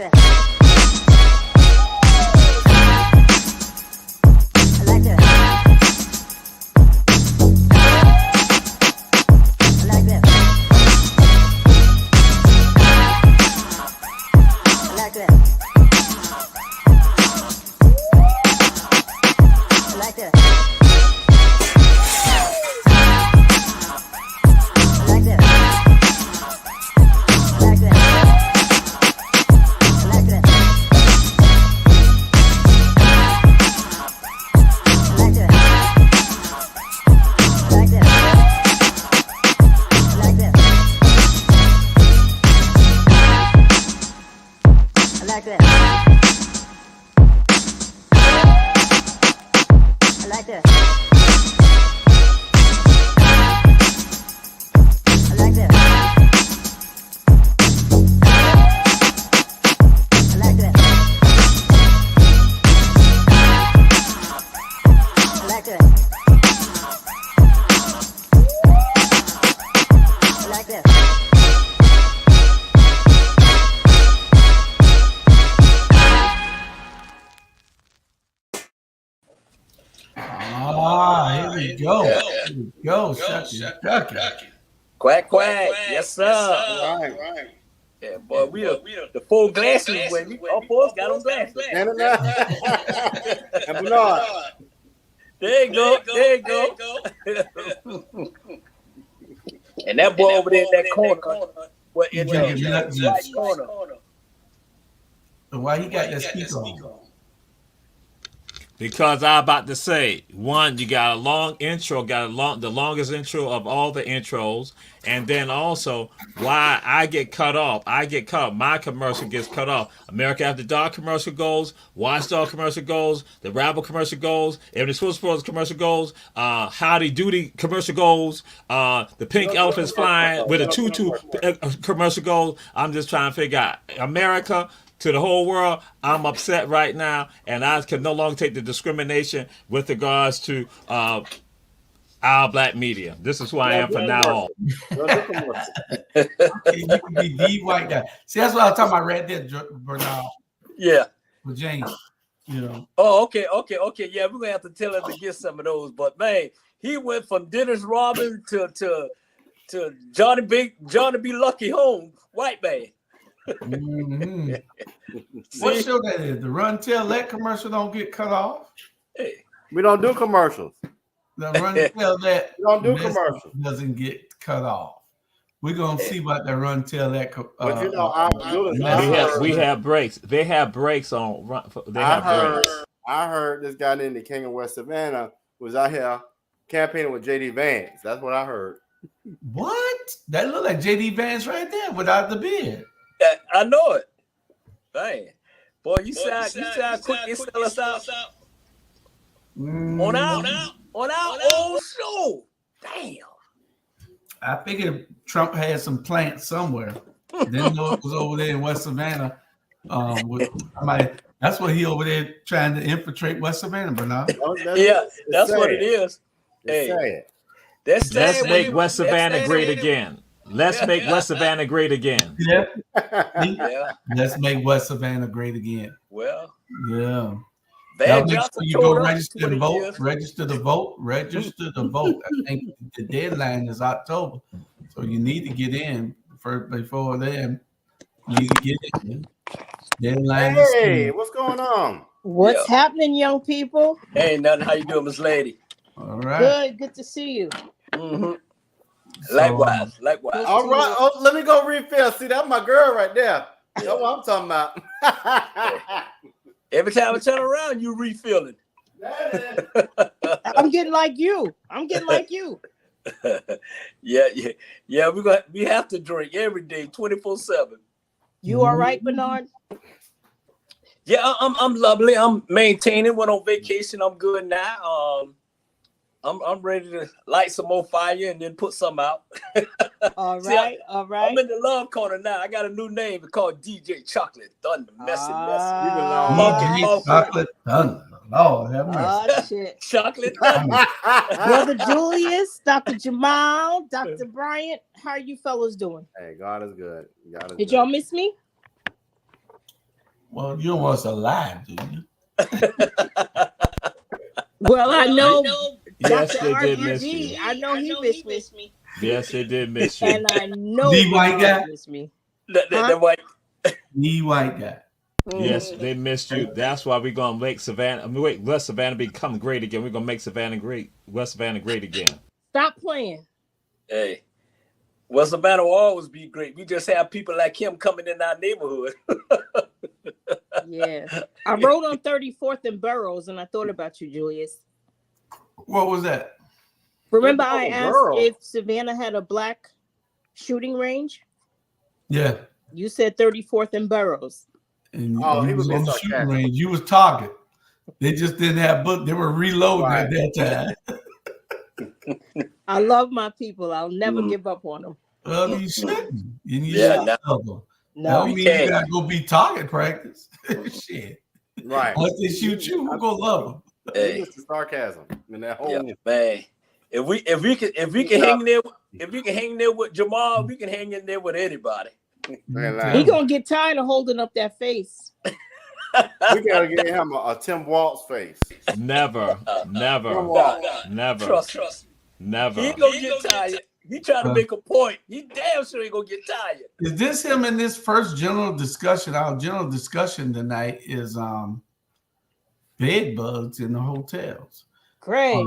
that. I like that. I like that. I like that. I like that. Go, shucky. Quack, quack. Yes, sir. Right. Yeah, boy, we the full glasses when all four got on glasses. And Bernard. There you go. And that boy over there in that corner. What in the right corner? Why he got that speaker on? Because I'm about to say, one, you got a long intro, the longest intro of all the intros, and then also why I get cut off. My commercial gets cut off. America After Dark commercial goes, Watchdog commercial goes, the Rabble commercial goes, Every Sports commercial goes, Howdy Doody commercial goes, the Pink Elephant's Flying with a tutu commercial goes. I'm just trying to figure out America. To the whole world, I'm upset right now, and I can no longer take the discrimination with regards to our black media. This is who I am from now on. You can be the white guy. See, that's what I was talking about right there, Bernard. Yeah. With James, you know. Oh, okay. Yeah, we're gonna have to tell him to get some of those. But man, he went from Dennis Rodman to Johnny B. Lucky Home, white man. Mm-hmm. What show that is? The Run Tell Let commercial don't get cut off. Hey. We don't do commercials. The Run Tell Let we don't do commercials. Doesn't get cut off. We're gonna see about the Run Tell That. But you know, we have breaks. They have breaks on. I heard this guy named the King of West Savannah was out here campaigning with JD Vance. That's what I heard. What? That look like JD Vance right there without the beard. I know it. Dang. Boy, you sound quick to sell us out. On our old show. Damn. I figured Trump had some plants somewhere. Didn't know it was over there in West Savannah. That's what he over there trying to infiltrate West Savannah, Bernard. That's what it is. Hey, let's make West Savannah great again. Let's make West Savannah great again. Yeah. Let's make West Savannah great again. Well. Yeah. Make sure you go register and vote. Register to vote. I think the deadline is October. So you need to get in before then. You need to get in. Deadline hey, what's going on? What's happening, young people? Hey, nothing. How you doing, Miss Lady? All right. Good to see you. Mm-hmm. Likewise. All right. Oh, let me go refill. See, that's my girl right there. That's what I'm talking about. Every time I turn around, you refilling. I'm getting like you. Yeah. We have to drink every day, 24/7. You all right, Bernard? Yeah, I'm lovely. I'm maintaining. Went on vacation. I'm good now. I'm ready to light some more fire and then put some out. All right. I'm in the love corner now. I got a new name. It's called DJ Chocolate Thunder. Messy. Chocolate Thunder. Lord have mercy. Shit. Chocolate Thunder. Brother Julius, Dr. Jamal, Dr. Bryant, how are you fellas doing? Hey, God is good. Did y'all miss me? Well, you don't want us alive, do you? Well, I know. Yes, Dr. they did miss RBG, you. I know he missed me. Yes, they did miss you. And I know The the white guy? guys missed me. That white. The white guy. Yes, they missed you. That's why we're gonna make Savannah. Let Savannah become great again. We're gonna make Savannah great. West Savannah great again. Stop playing. Hey, West Savannah will always be great. We just have people like him coming in our neighborhood. Yeah. I rode on 34th and Burroughs, and I thought about you, Julius. What was that? Remember I Oh, asked girl. if Savannah had a black shooting range? Yeah. You said 34th and Burroughs. And Oh, you he was was on being the shooting sarcastic. range. You was target. They just didn't have book. They were reloading Right. at that time. I love my people. I'll never give up on them. Well, you shouldn't. And you Yeah, should love them. That No. don't we mean you can't. gotta go be target practice. Shit. Right. Once they shoot you, who gonna love them? Hey, It's the sarcasm in that whole. yeah, man. If we can hang there with Jamal, we can hang in there with anybody. He gonna get tired of holding up that face. We gotta get him a Tim Waltz face. Never, never, never, Trust. never. He ain't gonna get tired. He trying to make a point. He damn sure ain't gonna get tired. Is this him in this first general discussion? Our general discussion tonight is bed bugs in the hotels. Great.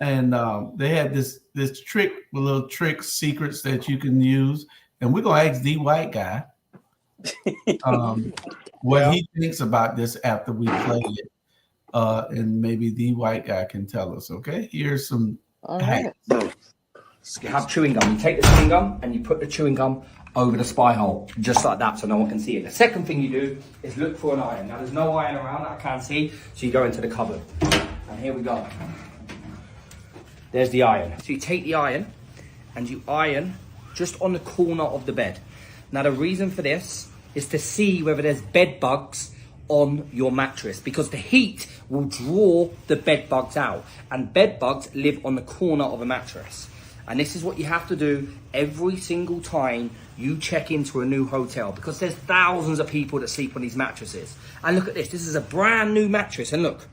And they had this trick with little tricks, secrets that you can use. And we're gonna ask the white guy what he thinks about this after we play it. And maybe the white guy can tell us. Okay, here's some hacks. You have chewing gum. You take the chewing gum and you put the chewing gum over the spy hole, just like that, so no one can see it. The second thing you do is look for an iron. Now, there's no iron around that I can't see, so you go into the cupboard. And here we go. There's the iron. So you take the iron and you iron just on the corner of the bed. Now, the reason for this is to see whether there's bed bugs on your mattress, because the heat will draw the bed bugs out, and bed bugs live on the corner of a mattress. And this is what you have to do every single time you check into a new hotel, because there's thousands of people that sleep on these mattresses. And look at this. This is a brand new mattress, and look,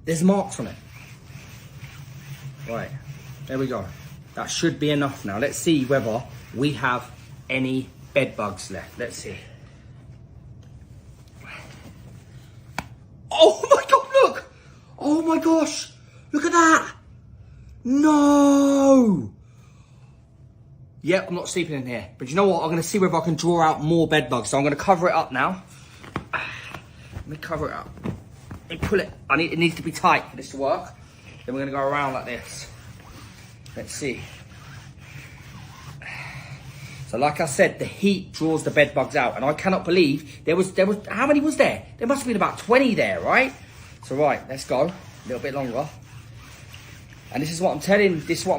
there's marks on it. Right, there we go. That should be enough now. Let's see whether we have any bed bugs left. Let's see. Oh my God, look! Oh my gosh, look at that! No! Yep, I'm not sleeping in here. But you know what? I'm going to see whether I can draw out more bed bugs. So I'm going to cover it up now. Let me cover it up. Let me pull it. It needs to be tight for this to work. Then we're going to go around like this. Let's see. So like I said, the heat draws the bed bugs out. And I cannot believe there was, how many was there? There must have been about 20 there, right? So right, let's go. A little bit longer. And this is what I'm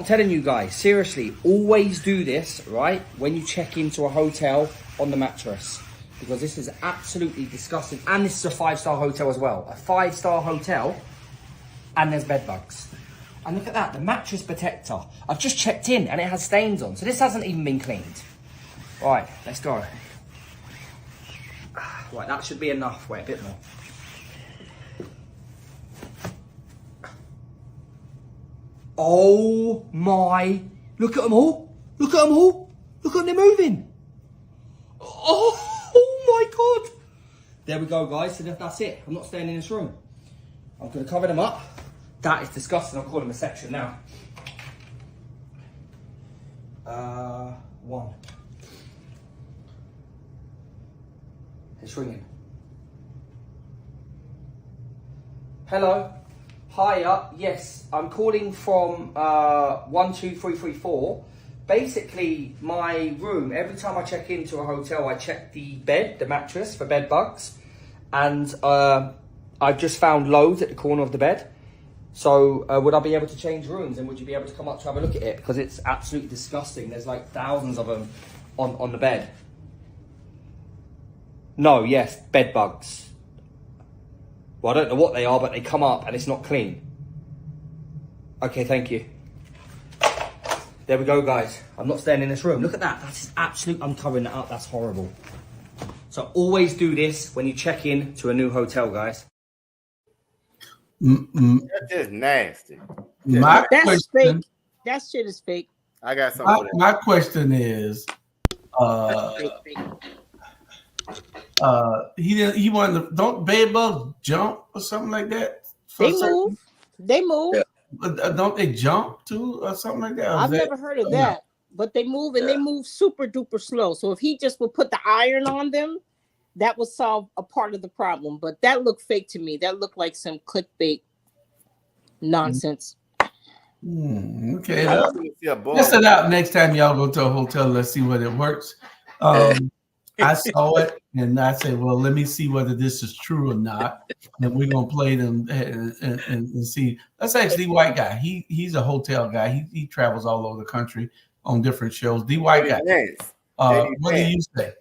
telling you guys. Seriously, always do this, right, when you check into a hotel on the mattress. Because this is absolutely disgusting. And this is a 5-star hotel as well. A 5-star hotel, and there's bed bugs. And look at that, the mattress protector. I've just checked in and it has stains on. So this hasn't even been cleaned. Right, let's go. Right, that should be enough. Wait, a bit more. Oh my, look at them all. Look at them all. Look at them, they're moving. Oh my God. There we go, guys. So that's it. I'm not staying in this room. I'm going to cover them up. That is disgusting. I'll call them a section now. 1. It's ringing. Hello. Hiya. Yes, I'm calling from 12334. Basically, my room, every time I check into a hotel, I check the bed, the mattress for bed bugs. And I've just found loads at the corner of the bed. So would I be able to change rooms, and would you be able to come up to have a look at it? Because it's absolutely disgusting. There's like thousands of them on the bed. No, yes, bed bugs. Well, I don't know what they are, but they come up and it's not clean. Okay, thank you. There we go, guys. I'm not staying in this room. Look at that. That's absolute. I'm covering that up. That's horrible. So always do this when you check in to a new hotel, guys. That's just nasty. My That's question, fake. That shit is fake. I got something for that. my question is, he wanted to, don't bed bugs jump or something like that? They move. They move. Yeah. Don't they jump too or something like that? I've never heard of that. But they move, and they move super duper slow. So if he just would put the iron on them, that would solve a part of the problem. But that looked fake to me. That looked like some clickbait nonsense. Okay. I don't see a bug. Test it out next time y'all go to a hotel. Let's see whether it works. I saw it and I said, well, let me see whether this is true or not. And we're gonna play them and see. That's actually White Guy. He's a hotel guy. He travels all over the country on different shows. The White Guy. What do you say?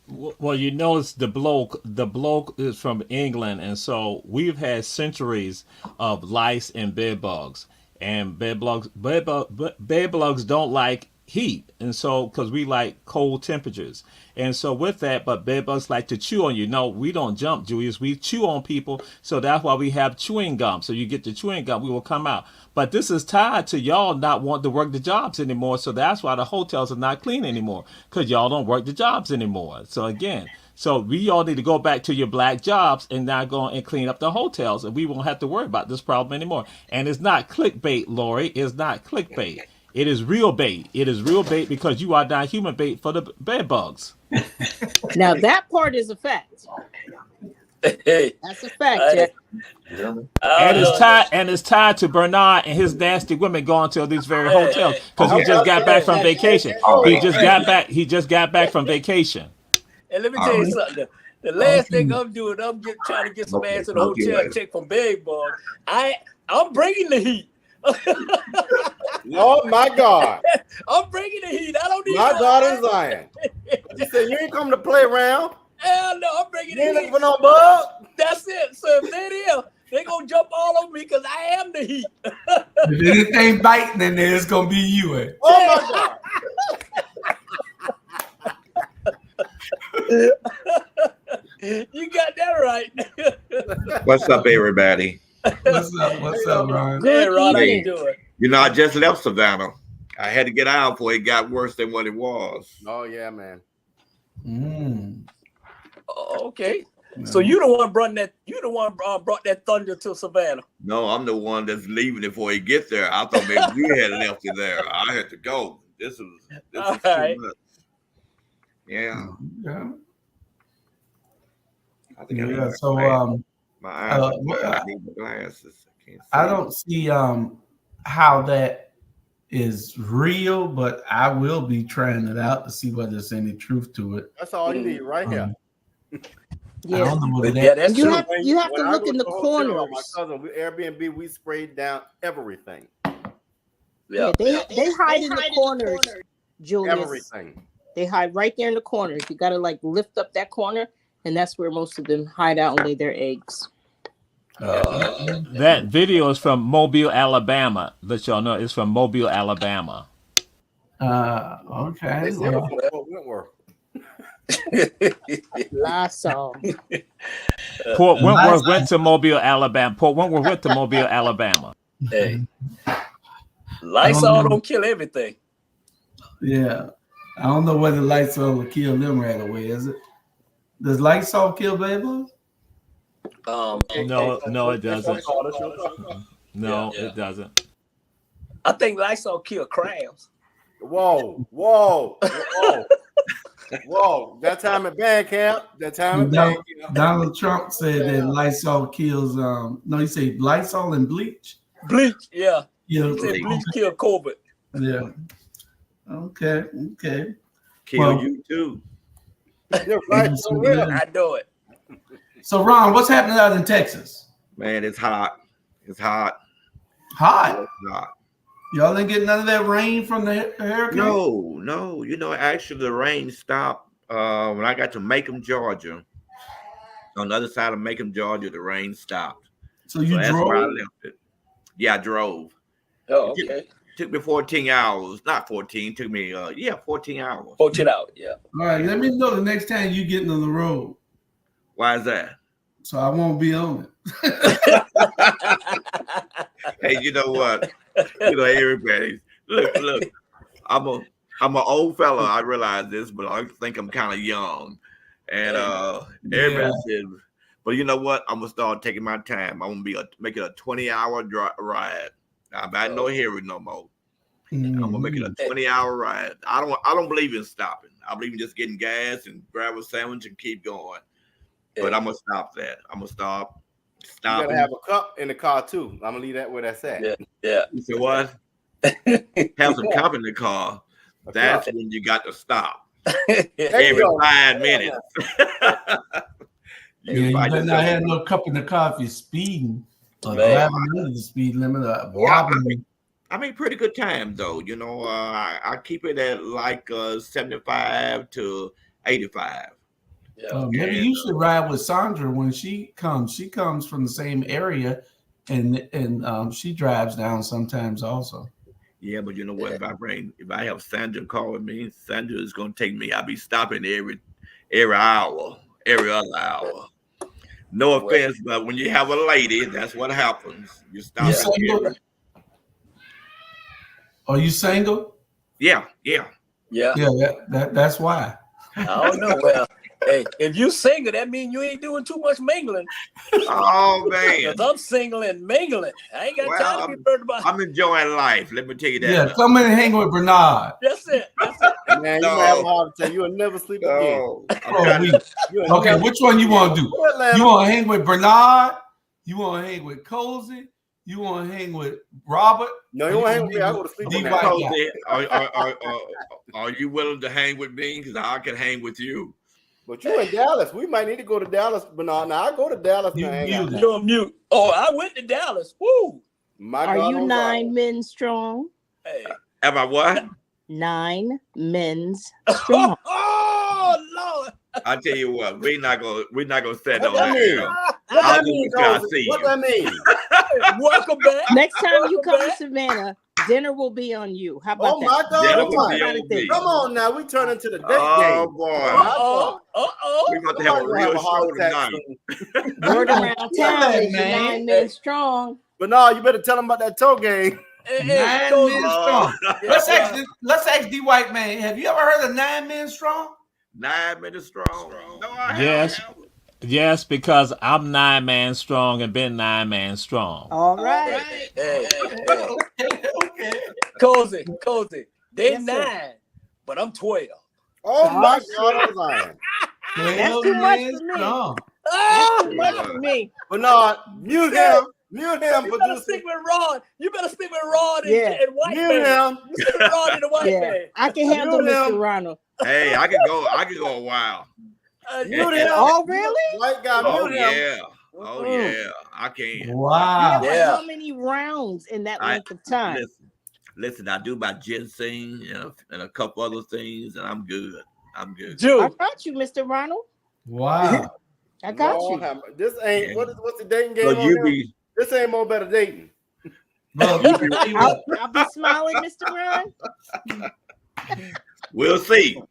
Well, you notice the bloke is from England, and so we've had centuries of lice and bed bugs, and bed bugs don't like heat, and so because we like cold temperatures, and so with that, but bed bugs like to chew on you. No, we don't jump, Julius. We chew on people, so that's why we have chewing gum. So you get the chewing gum, we will come out. But this is tied to y'all not wanting to work the jobs anymore, so that's why the hotels are not clean anymore, because y'all don't work the jobs anymore. So again, so we all need to go back to your black jobs and now go and clean up the hotels, and we won't have to worry about this problem anymore. And it's not clickbait, Lori. It's not clickbait. It is real bait. It is real bait because you are not human bait for the bed bugs. Now that part is a fact. That's a fact, Jack. And it's tied to Bernard and his nasty women going to these very hotels because he just got back from vacation. He just got back from vacation. And let me tell you something. The last thing I'm doing, trying to get some ass in the hotel and check for bed bugs. I'm bringing the heat. Lord, my God. I'm bringing the heat. I don't need my daughter Zion. You said you ain't come to play around. Hell no, I'm bringing the You ain't heat. looking for no bug. That's it. So if they're there, they're going to jump all over me because I am the heat. If anything biting in there, it's going to be you. Oh, my God. You got that right. What's up, everybody? What's up, Ron? Good Ron, how you doing? You know, I just left Savannah. I had to get out before it got worse than what it was. Oh, yeah, man. Oh, okay. So you the one brought that. You the one brought that thunder to Savannah. No, I'm the one that's leaving it before he gets there. I thought maybe you had left it there. I had to go. This was too much. Yeah. I think I so my eyes. I need my glasses. I don't see how that is real, but I will be trying it out to see whether there's any truth to it. That's all you need right here. Yeah, I don't know whether that's you true. have to look in the corners. My cousin, Airbnb, we sprayed down everything. Yeah, they hide in the corners, Julius. Everything. They hide right there in the corners. You got to like lift up that corner, and that's where most of them hide out and lay their eggs. That video is from Mobile, Alabama. Let y'all know it's from Mobile, Alabama. Okay. Wentworth. Lysol. Port Wentworth went to Mobile, Alabama. Port Wentworth went to Mobile, Alabama. Hey, Lysol don't kill everything. Yeah. I don't know whether Lysol will kill them right away, is it? Does Lysol kill bed bugs? No, it doesn't. No, it doesn't. I think Lysol kill crabs. Whoa. That time at band camp. Donald Trump said that Lysol kills. No, he said Lysol and bleach. Bleach, yeah. Yeah, He said bleach kill COVID. Yeah. Okay. Kill you too. You're right. I know it. So, Ron, what's happening out in Texas? Man, it's hot. It's hot. Hot. It's hot. Y'all didn't get none of that rain from the hurricane? No. You know, actually, the rain stopped when I got to Macomb, Georgia. On the other side of Macomb, Georgia, the rain stopped. So that's drove? Where I left it. Yeah, I drove. Oh, okay. Took me 14 hours. Not 14. Took me 14 hours. 14 hours. Yeah. All right, let me know the next time you getting on the road, Why is that? so I won't be on it. Hey, you know what? Everybody. Look. I'm an old fella. I realize this, but I think I'm kind of young. And everybody says, but you know what? I'm gonna start taking my time. I'm gonna make it a 20-hour ride. I'm not no hurry no more. I'm gonna make it a 20-hour ride. I don't believe in stopping. I believe in just getting gas and grab a sandwich and keep going. But I'm gonna stop that. I'm gonna stop. You gotta have a cup in the car too. I'm gonna leave that where that's at. Yeah. You say what? Have some cup in the car. That's when you got to stop. Every 5 minutes. You better not have no cup in the car if you're speeding or driving under the speed limit. I make pretty good time though. I keep it at like 75 to 85. Maybe you should ride with Sandra when she comes. She comes from the same area, and she drives down sometimes also. Yeah, but you know what? If I have Sandra call with me, Sandra is gonna take me. I'll be stopping every hour, every other hour. No offense, but when you have a lady, that's what happens. You stop. Are you single? Yeah. That's why. I don't know. Well, hey, if you single, that means you ain't doing too much mingling. Oh man, because I'm single and mingling. I ain't got time to be worried about. I'm enjoying life. Let me tell you that. Yeah, come in and hang with Bernard. That's it. Man, you might have a heart attack. You'll never sleep again. Okay, which one you want to do? You want to hang with Bernard? You want to hang with Cozy? You want to hang with Robert? No, you want to hang with me. I go to sleep with Cozy, are you willing to hang with me? Because I can hang with you. But you in Dallas. We might need to go to Dallas, Bernard. Now I go to Dallas. You're on mute. Oh, I went to Dallas. Woo! Are you 9 men strong? Hey. Am I what? 9 men's strong. Oh Lord! I tell you what, we're not gonna set on that. What that mean? Welcome back. Next time you come to Savannah, dinner will be on you. How about that? Oh my God! Come on now, we turn into the date game. Oh boy! We're going to have a real show tonight. Word around town is 9 men strong. But no, you better tell them about that toe game. 9 men strong. Let's ask the white man. Have you ever heard of 9 men strong? 9 men strong. No, Yes, because I'm 9 man strong and been 9 man strong. All right. Hey. Cozy. They 9, but I'm 12. Oh my God, that's too much for me. That's too much for me. But no, mute him. You better stick with Rod. You better stick with Rod and White Man. You stick with Rod and the White Man. I can handle Mr. Ronald. Hey, I could go a while. Oh, really? White guy, yeah. I can. Wow. How many rounds in that length of time? Listen, I do my ginseng and a couple other things, and I'm good. Dude. I got you, Mr. Ronald. Wow. I got you. This ain't what's the dating game? So this ain't more better dating. I'll be smiling, Mr. Ron. We'll see.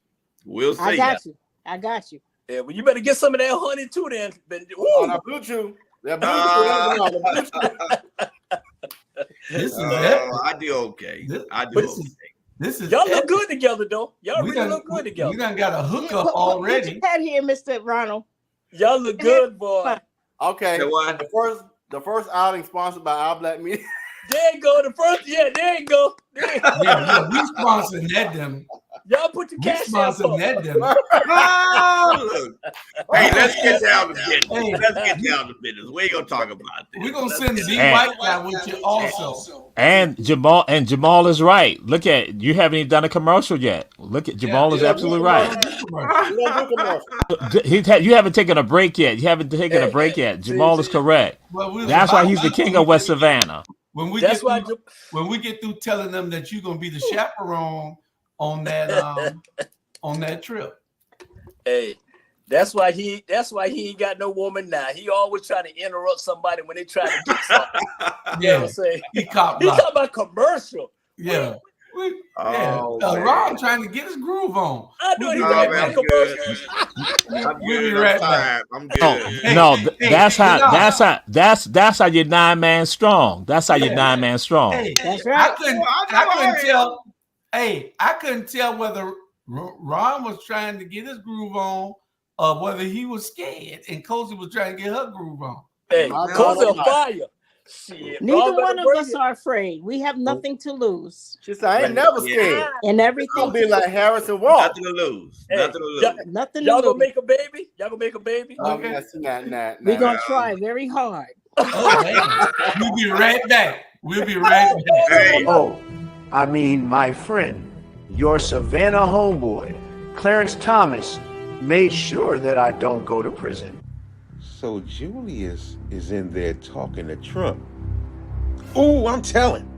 I got you. Yeah, well, you better get some of that honey too, then. That blue chew. This is I do okay. This is y'all look good together, though. Y'all really look good together. We done got a hookup already. Put your head here, Mr. Ronald. Y'all look good, boy. Okay. The first outing sponsored by Our Black Media. There you go. There you go. Yeah, we sponsored that them. Y'all put your cash out. That them. Hey, let's get down to business. We ain't gonna talk about this. We're gonna send the white guy with you also. And Jamal is right. Look at you haven't even done a commercial yet. Look at Jamal is absolutely right. You haven't taken a break yet. Jamal is correct. That's why he's the king of West Savannah. When we get through telling them that you're gonna be the chaperone on that trip. Hey, that's why he ain't got no woman now. He always trying to interrupt somebody when they try to do something. You know what I'm saying? He talking about commercial. Yeah. Oh, Ron trying to get his groove on. I knew he Oh, was man, I'm commercial. good. I'm We'll be good. right I'm back. fine. I'm No, good. no, Hey, that's how you're 9-man strong. That's how you're 9-man strong. Hey, That's right. I couldn't tell. Hey, I couldn't tell whether Ron was trying to get his groove on or whether he was scared and Cozy was trying to get her groove on. Hey, My Cozy God. on fire. Shit, Neither Ron one better of bring us it. are afraid. We have nothing to lose She said, I ain't never Yeah. scared. and I'll everything be to like Harrison Walk. Nothing to lose. Hey, Nothing to lose. nothing to Y'all gonna lose. make a baby? Y'all gonna make a baby? Okay. We're gonna Nah. try very hard. Oh, man. We'll be right back. We'll be right back. Hey, Oh, I mean, my friend, your Savannah homeboy, Clarence Thomas, made sure that I don't go to prison. So Julius is in there talking to Trump. Ooh, I'm telling.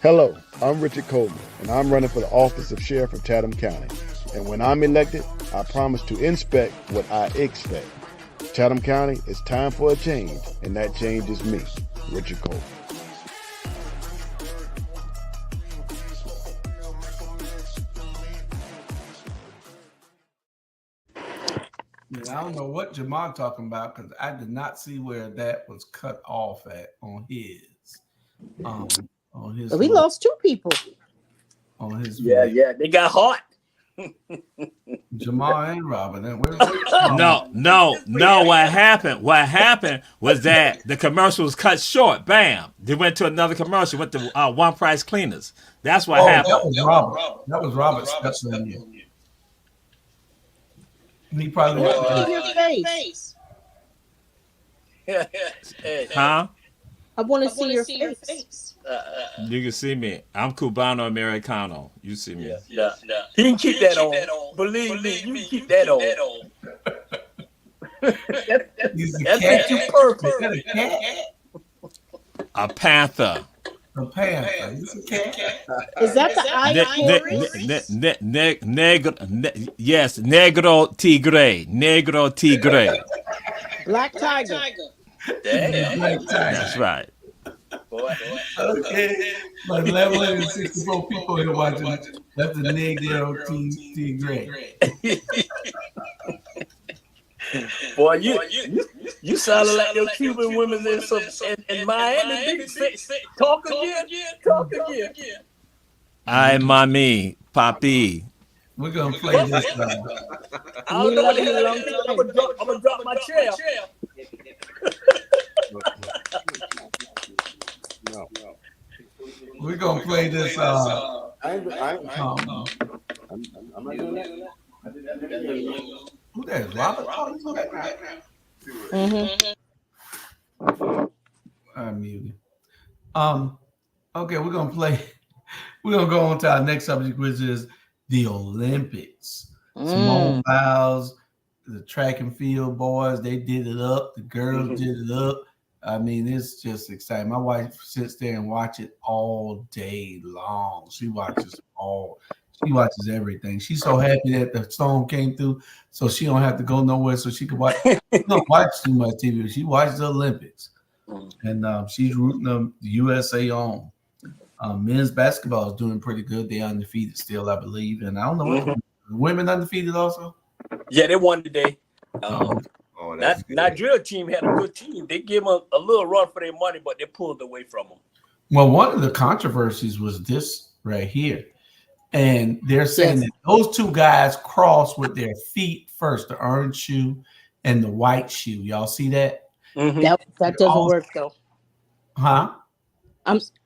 Hello, I'm Richard Coleman, and I'm running for the office of Sheriff of Chatham County. And when I'm elected, I promise to inspect what I expect. Chatham County, it's time for a change, and that change is me, Richard Coleman. I don't know what Jamal talking about because I did not see where that was cut off at on his. On his. But we lost two people. On his. Yeah, they got hot. Jamal and Robin. No. What happened? What happened was that the commercial was cut short. Bam! They went to another commercial. Went to One Price Cleaners. That's what happened. That was Robert. That was Robert Stetson. He probably See your face. Huh? I want to see your face. You can see me. I'm Cubano Americano. You see me. Yeah. He can keep that on. Believe me, you can keep that on. That's cat. too perfect. Is that a cat? A panther. A panther. It's a cat. Is that the Yes, negro tigre. Negro tigre. Black tiger. Damn. That's right. Boy. Okay. Like 1164 people here watching. That's the negro tigre. Boy, you sounded like your Cuban women in Miami. Talk again. Ay, mami, papi. We're gonna play this. I don't know what the hell I'm gonna drop my chair. No. We're gonna play this. I'm not doing that. Who that is? Robert? I'm muted. Okay, we're gonna play. We're gonna go on to our next subject, which is the Olympics. Simone Biles, the track and field boys, they did it up. The girls did it up. I mean, it's just exciting. My wife sits there and watches it all day long. She watches everything. She's so happy that the song came through, so she don't have to go nowhere, so she can watch. She don't watch too much TV. She watches the Olympics, and she's rooting the USA on. Men's basketball is doing pretty good. They're undefeated still, I believe, and I don't know women undefeated also. Yeah, they won today. that's good. Nigeria team had a good team. They gave them a little run for their money, but they pulled away from them. Well, one of the controversies was this right here. And they're saying that those two guys crossed with their feet first, the orange shoe and the white shoe. Y'all see that? That doesn't work though. Huh?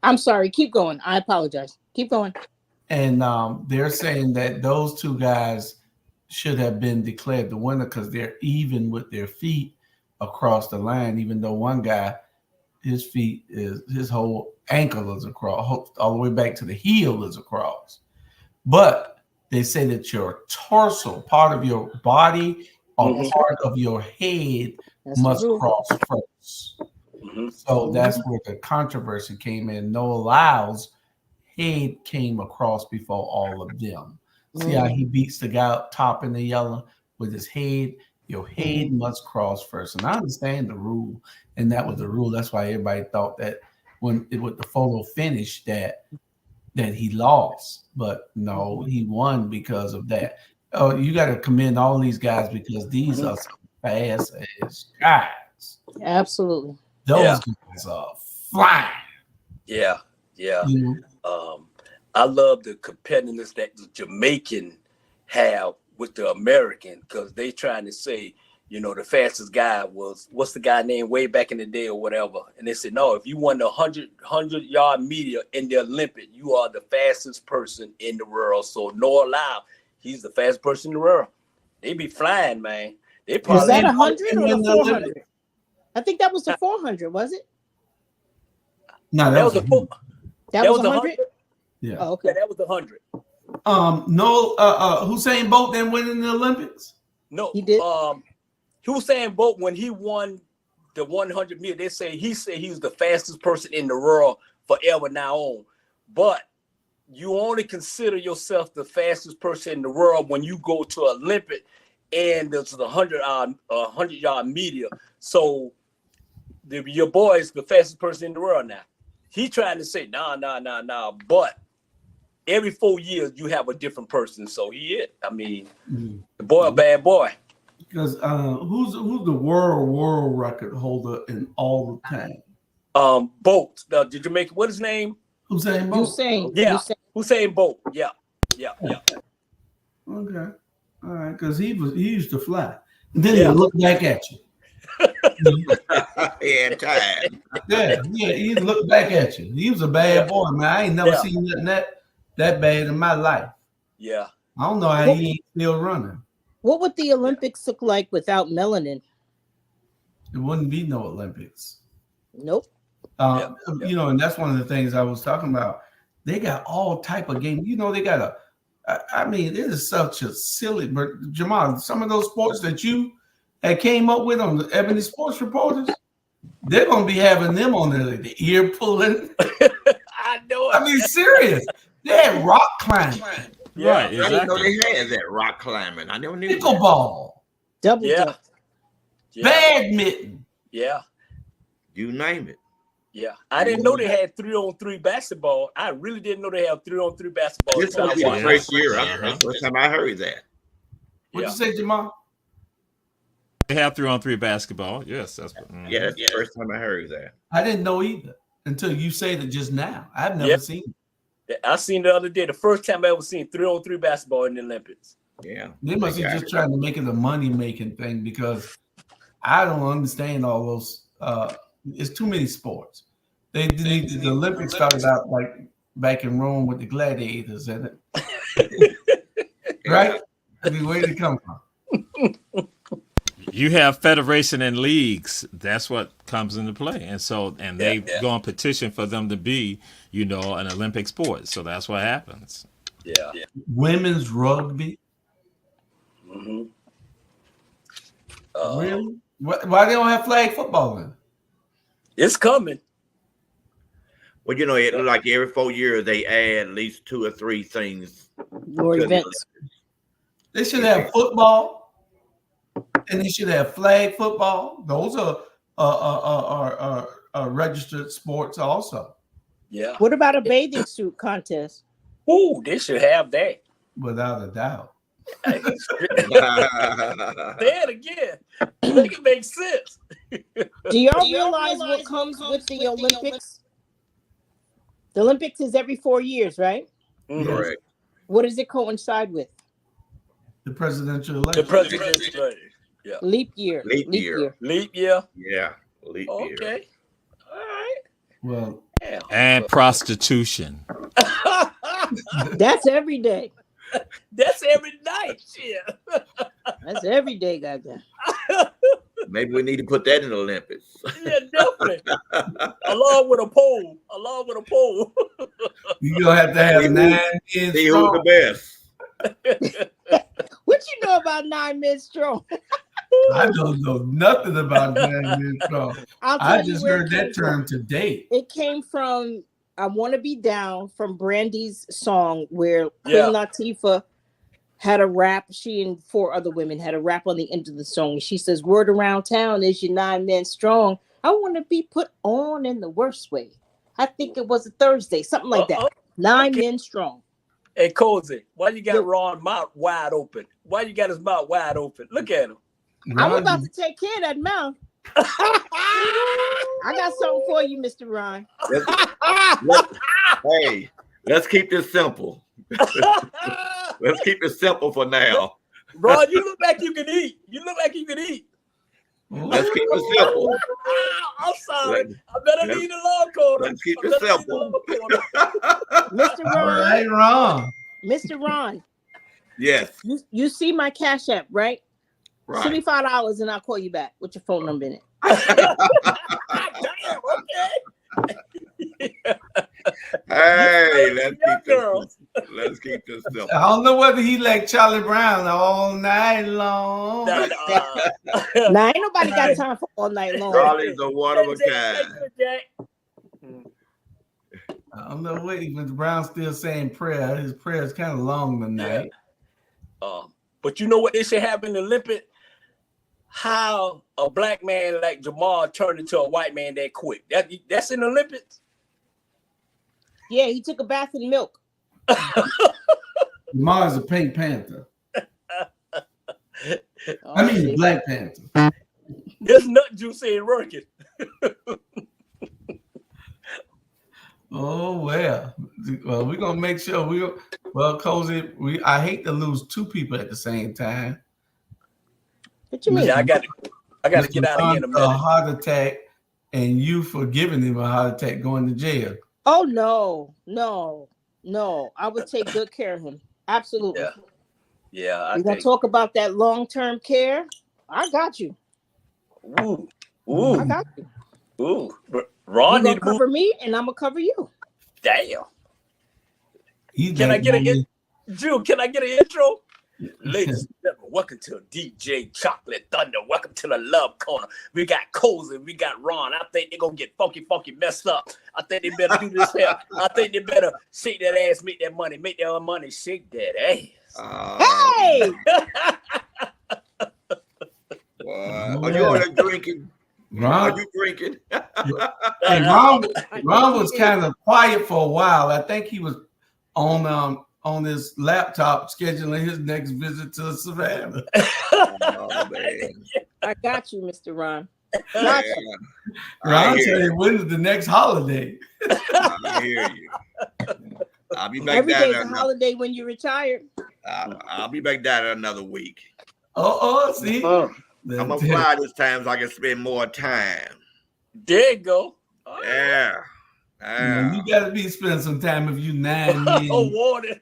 I'm sorry. Keep going. I apologize. Keep going. And they're saying that those two guys should have been declared the winner because they're even with their feet across the line, even though one guy his feet is his whole ankle is across, all the way back to the heel is across. But they say that your torso, part of your body or part of your head must cross first. So that's where the controversy came in. Noah Lyles' head came across before all of them. See how he beats the guy up top in the yellow with his head? Your head must cross first. And I understand the rule, and that was the rule. That's why everybody thought that when with the photo finish that he lost. But no, he won because of that. Oh, you got to commend all these guys because these are some fast ass guys. Absolutely. Those guys are flying. Yeah. I love the competitiveness that the Jamaican have with the American, because they trying to say, the fastest guy was, what's the guy name way back in the day or whatever. And they said, no, if you won the 100-yard meter in the Olympic, you are the fastest person in the world. So Noah Lyles, he's the fastest person in the world. They be flying, man. They probably was that 100 or the 400? I think that was the 400, was it? No, that was the 400. That was 100? Yeah. Oh, okay. Yeah, that was the 100. No, Usain Bolt didn't win in the Olympics. No, he did. Usain Bolt, when he won the 100 meter, they say he was the fastest person in the world forever now on. But you only consider yourself the fastest person in the world when you go to Olympic and there's the 100-yard meter. So your boy is the fastest person in the world now. He trying to say, nah. But every 4 years, you have a different person. So he is. I mean, the boy, a bad boy. Because who's the world record holder in all the time? Bolt. Did you make what his name? Usain Bolt. Usain Bolt. Yeah. Okay. All right. Because he used to fly. And then he'll look back at you. He looked back at you. He was a bad boy, man. I ain't never seen nothing that bad in my life. Yeah. I don't know how he ain't still running. What would the Olympics look like without melanin? It wouldn't be no Olympics. Nope. And that's one of the things I was talking about. They got all type of games. They got it is such a silly, but Jamal, some of those sports that you had came up with on the Ebony Sports Reporters, they're going to be having them on the ear pulling. I know it. I mean, serious. They had rock climbing. Right, exactly. I didn't know they had that rock climbing. I never knew. Pickleball. Double jump. Badminton. Yeah. You name it. Yeah. I didn't know they had 3-on-3 basketball. I really didn't know they had 3-on-3 basketball. This was the first year. That's the first time I heard that. What'd you say, Jamal? They have 3-on-3 basketball. Yes, that's what. Yeah, that's the first time I heard that. I didn't know either until you said it just now. I've never seen it. I seen the other day, the first time I ever seen 3-on-3 basketball in the Olympics. Yeah. They must be just trying to make it a money-making thing because I don't understand all those. It's too many sports. The Olympics started out like back in Rome with the gladiators in it. Right? I mean, where did it come from? You have federation and leagues. That's what comes into play, and they go on petition for them to be, an Olympic sport. So that's what happens. Yeah. Women's rugby. Mm-hmm. Really? Why they don't have flag football in? It's coming. Well, it look like every 4 years they add at least 2 or 3 things. More events. They should have football, and they should have flag football. Those are registered sports also. Yeah. What about a bathing suit contest? Ooh, they should have that. Without a doubt. Say it again. Make it make sense. Do y'all realize what comes with the Olympics? The Olympics is every 4 years, right? Mm-hmm. Correct. What does it coincide with? The presidential election. The presidential election. Yeah. Leap year. Leap year. Leap year. Yeah. Leap year. Okay. All right. Well, and prostitution. That's every day. That's every night. Yeah. That's every day, Gaga. Maybe we need to put that in the Olympics. Yeah, definitely. Definitely. Along with a pole. You're gonna have to have 9 men See strong. who's the best. What you know about 9 men strong? I don't know nothing about 9 men strong. I just heard that term today. It came from I Want to Be Down from Brandy's song where Queen Latifah had a rap. She and 4 other women had a rap on the end of the song. She says, "Word around town is you're 9 men strong. I want to be put on in the worst way." I think it was a Thursday, something like that. 9 men strong. Hey, Cozy, why you got Ron mouth wide open? Why you got his mouth wide open? Look at him. I'm about to take care of that mouth. I got something for you, Mr. Ron. Hey, let's keep this simple. Let's keep it simple for now. Ron, you look like you can eat. Let's keep it simple. I'm sorry. I better need a long corner. Let's keep it simple. Mr. Ron. All right, Ron. Mr. Ron. Yes. You see my Cash App, right? Right. $75 and I'll call you back with your phone number in it. Damn, okay. Hey, let's keep this simple. I don't know whether he like Charlie Brown all night long. Now ain't nobody got time for all night long. Charlie's a one of a kind. I don't know what Mr. Brown's still saying prayer. His prayer is kind of long tonight. But you know what they should have in the Olympics? How a black man like Jamal turned into a white man that quick. That's in the Olympics? Yeah, he took a bath in milk. Jamal's a Pink Panther. I mean, the Black Panther. This nut juice ain't working. Oh, well, we're going to make sure Cozy, I hate to lose 2 people at the same time. What you mean? Yeah, I got to get out of here in a minute. A heart attack and you for giving him a heart attack going to jail. Oh, no. I would take good care of him. Absolutely. Yeah. We're going to talk about that long-term care. I got you. Ooh. I got you. Ooh. Ron need to cover me and I'm going to cover you. Damn. Can I get an intro? Ladies and gentlemen, welcome to DJ Chocolate Thunder. Welcome to the Love Corner. We got Cozy, we got Ron. I think they're going to get funky messed up. I think they better do this here. I think they better shake that ass, make that money, shake that ass. Hey! Are you all drinking? Ron, are you drinking? Hey, Ron was kind of quiet for a while. I think he was on his laptop scheduling his next visit to Savannah. Oh, man. I got you, Mr. Ron. Ron said, when's the next holiday? I hear you. I'll be back Every down day's there a holiday when you're retired. I'll be back down in another week. See? I'm going to fly this time so I can spend more time. There you go. Yeah. You got to spend some time with you 9 men. Wanted.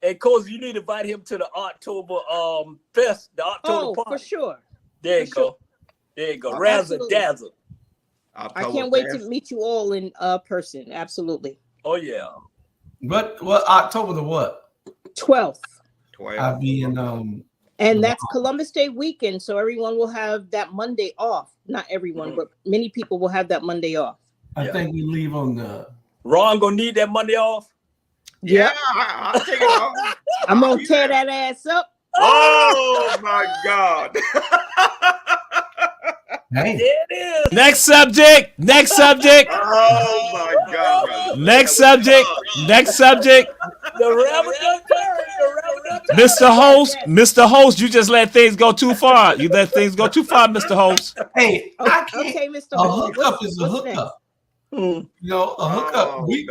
Hey, Cozy, you need to invite him to the October fest, the October party. For sure. There you go. There you go. Razzle dazzle. I can't wait to meet you all in person. Absolutely. Oh yeah. What October the what? 12th. I'll be in and that's Columbus Day weekend, so everyone will have that Monday off. Not everyone, but many people will have that Monday off. I think we leave on the. Ron gonna need that Monday off. Yeah, I'll take it off. I'm gonna tear that ass up. Oh my God. Hey. There it is. Next subject. Oh my God. Next subject. The Rabble done turned. Mr. Host, you just let things go too far. Mr. Host. Hey, Okay, Mr. A hookup is a hookup. You know, a hookup. We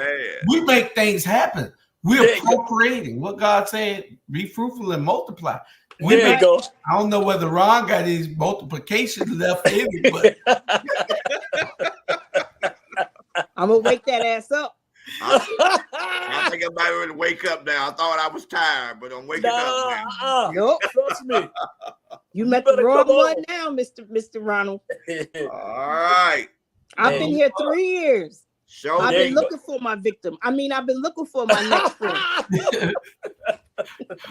make things happen. We're procreating. What God said, be fruitful and multiply. There you go. I don't know whether Ron got his multiplication left in it, but I'm gonna wake that ass up. I think I'm about to wake up now. I thought I was tired, but I'm waking up now. Nope. Trust me. You met the wrong one now, Mr. Ronald. All right. I've been here 3 years. I've been looking for my victim. I've been looking for my next friend.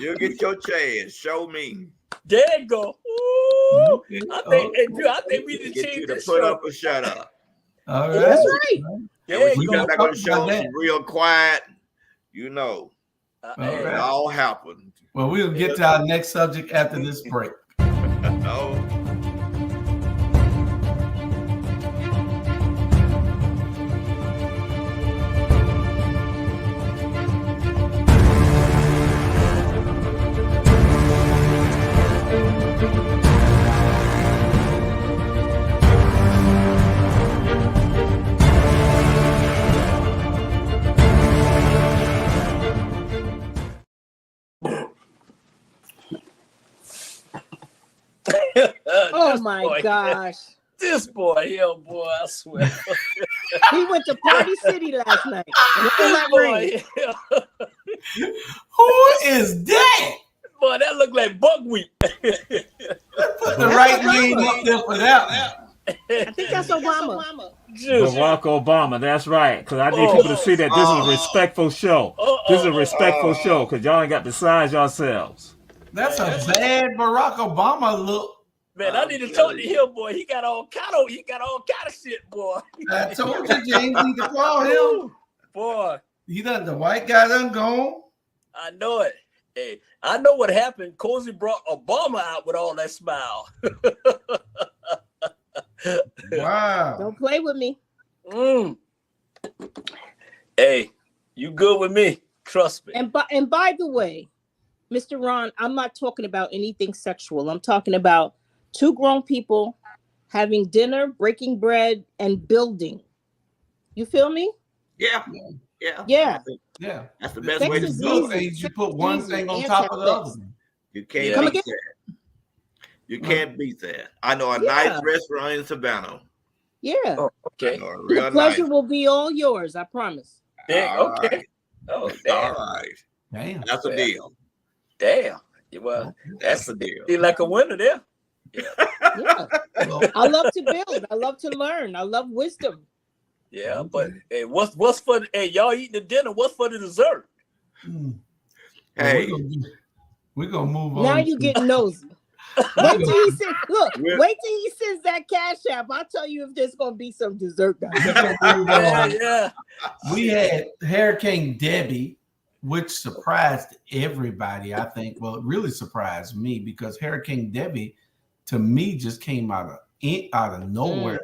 You get your chance. Show me. There you go. Ooh, I think we need to change to this put show. up or shut up. All right. That's right. And we got back on the show real quiet. You know, it all happened. Well, we'll get to our next subject after this break. Oh. Oh my gosh. This boy here, boy, I swear. He went to Party City last night. Who is that? Boy, that look like buckwheat. Put the right name up there for that. I think that's Obama. Barack Obama, that's right. Because I need people to see that this is a respectful show. This is a respectful show because y'all ain't got besides yourselves. That's a bad Barack Obama look. Man, I need to talk to him, boy. He got all kind of shit, boy. I told you, James, need to call him. Boy. The white guy done gone. I know it. Hey, I know what happened. Cozy brought Obama out with all that smile. Wow. Don't play with me. Hey, you good with me. Trust me. And by the way, Mr. Ron, I'm not talking about anything sexual. I'm talking about two grown people having dinner, breaking bread, and building. You feel me? Yeah. That's the best way to do it. You put one thing on top of the other. You can't beat that. You can't beat that. I know a nice restaurant in Savannah. Yeah. Oh, okay. The pleasure will be all yours, I promise. Yeah, okay. Right. Oh, damn. All right. Damn. That's a deal. Damn. Well, that's a deal. Be like a winner there. Yeah. I love to build. I love to learn. I love wisdom. Yeah, but hey, what's for y'all eating the dinner? What's for the dessert? Hey, we're gonna move on. Now you get nosy. Wait till he sends. Look, wait till he sends that cash app. I'll tell you if there's gonna be some dessert, guys. Yeah. We had Hurricane Debby, which surprised everybody. I think. Well, it really surprised me because Hurricane Debby, to me, just came out of nowhere.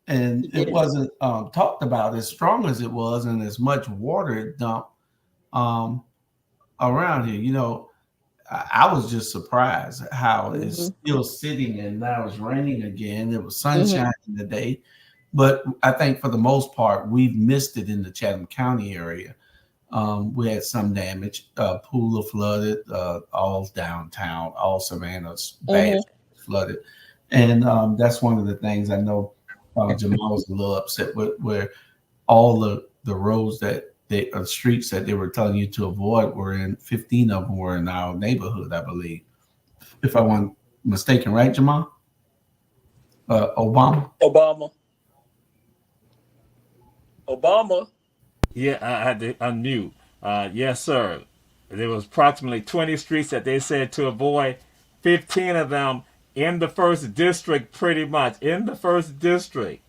And it wasn't talked about as strong as it was, and as much water it dumped around here. You know, I was just surprised how it's still sitting, and now it's raining again. It was sunshine in the day, but I think for the most part, we've missed it in the Chatham County area. We had some damage. Pooler flooded, all downtown, all Savannah's bad flooded, and that's one of the things I know. Jamal was a little upset with, where all the roads streets that they were telling you to avoid were in. 15 of them were in our neighborhood, I believe, if I wasn't mistaken, right, Jamal? Obama. Yeah, I had to unmute. Yes, sir. There was approximately 20 streets that they said to avoid. 15 of them in the first district, pretty much. First district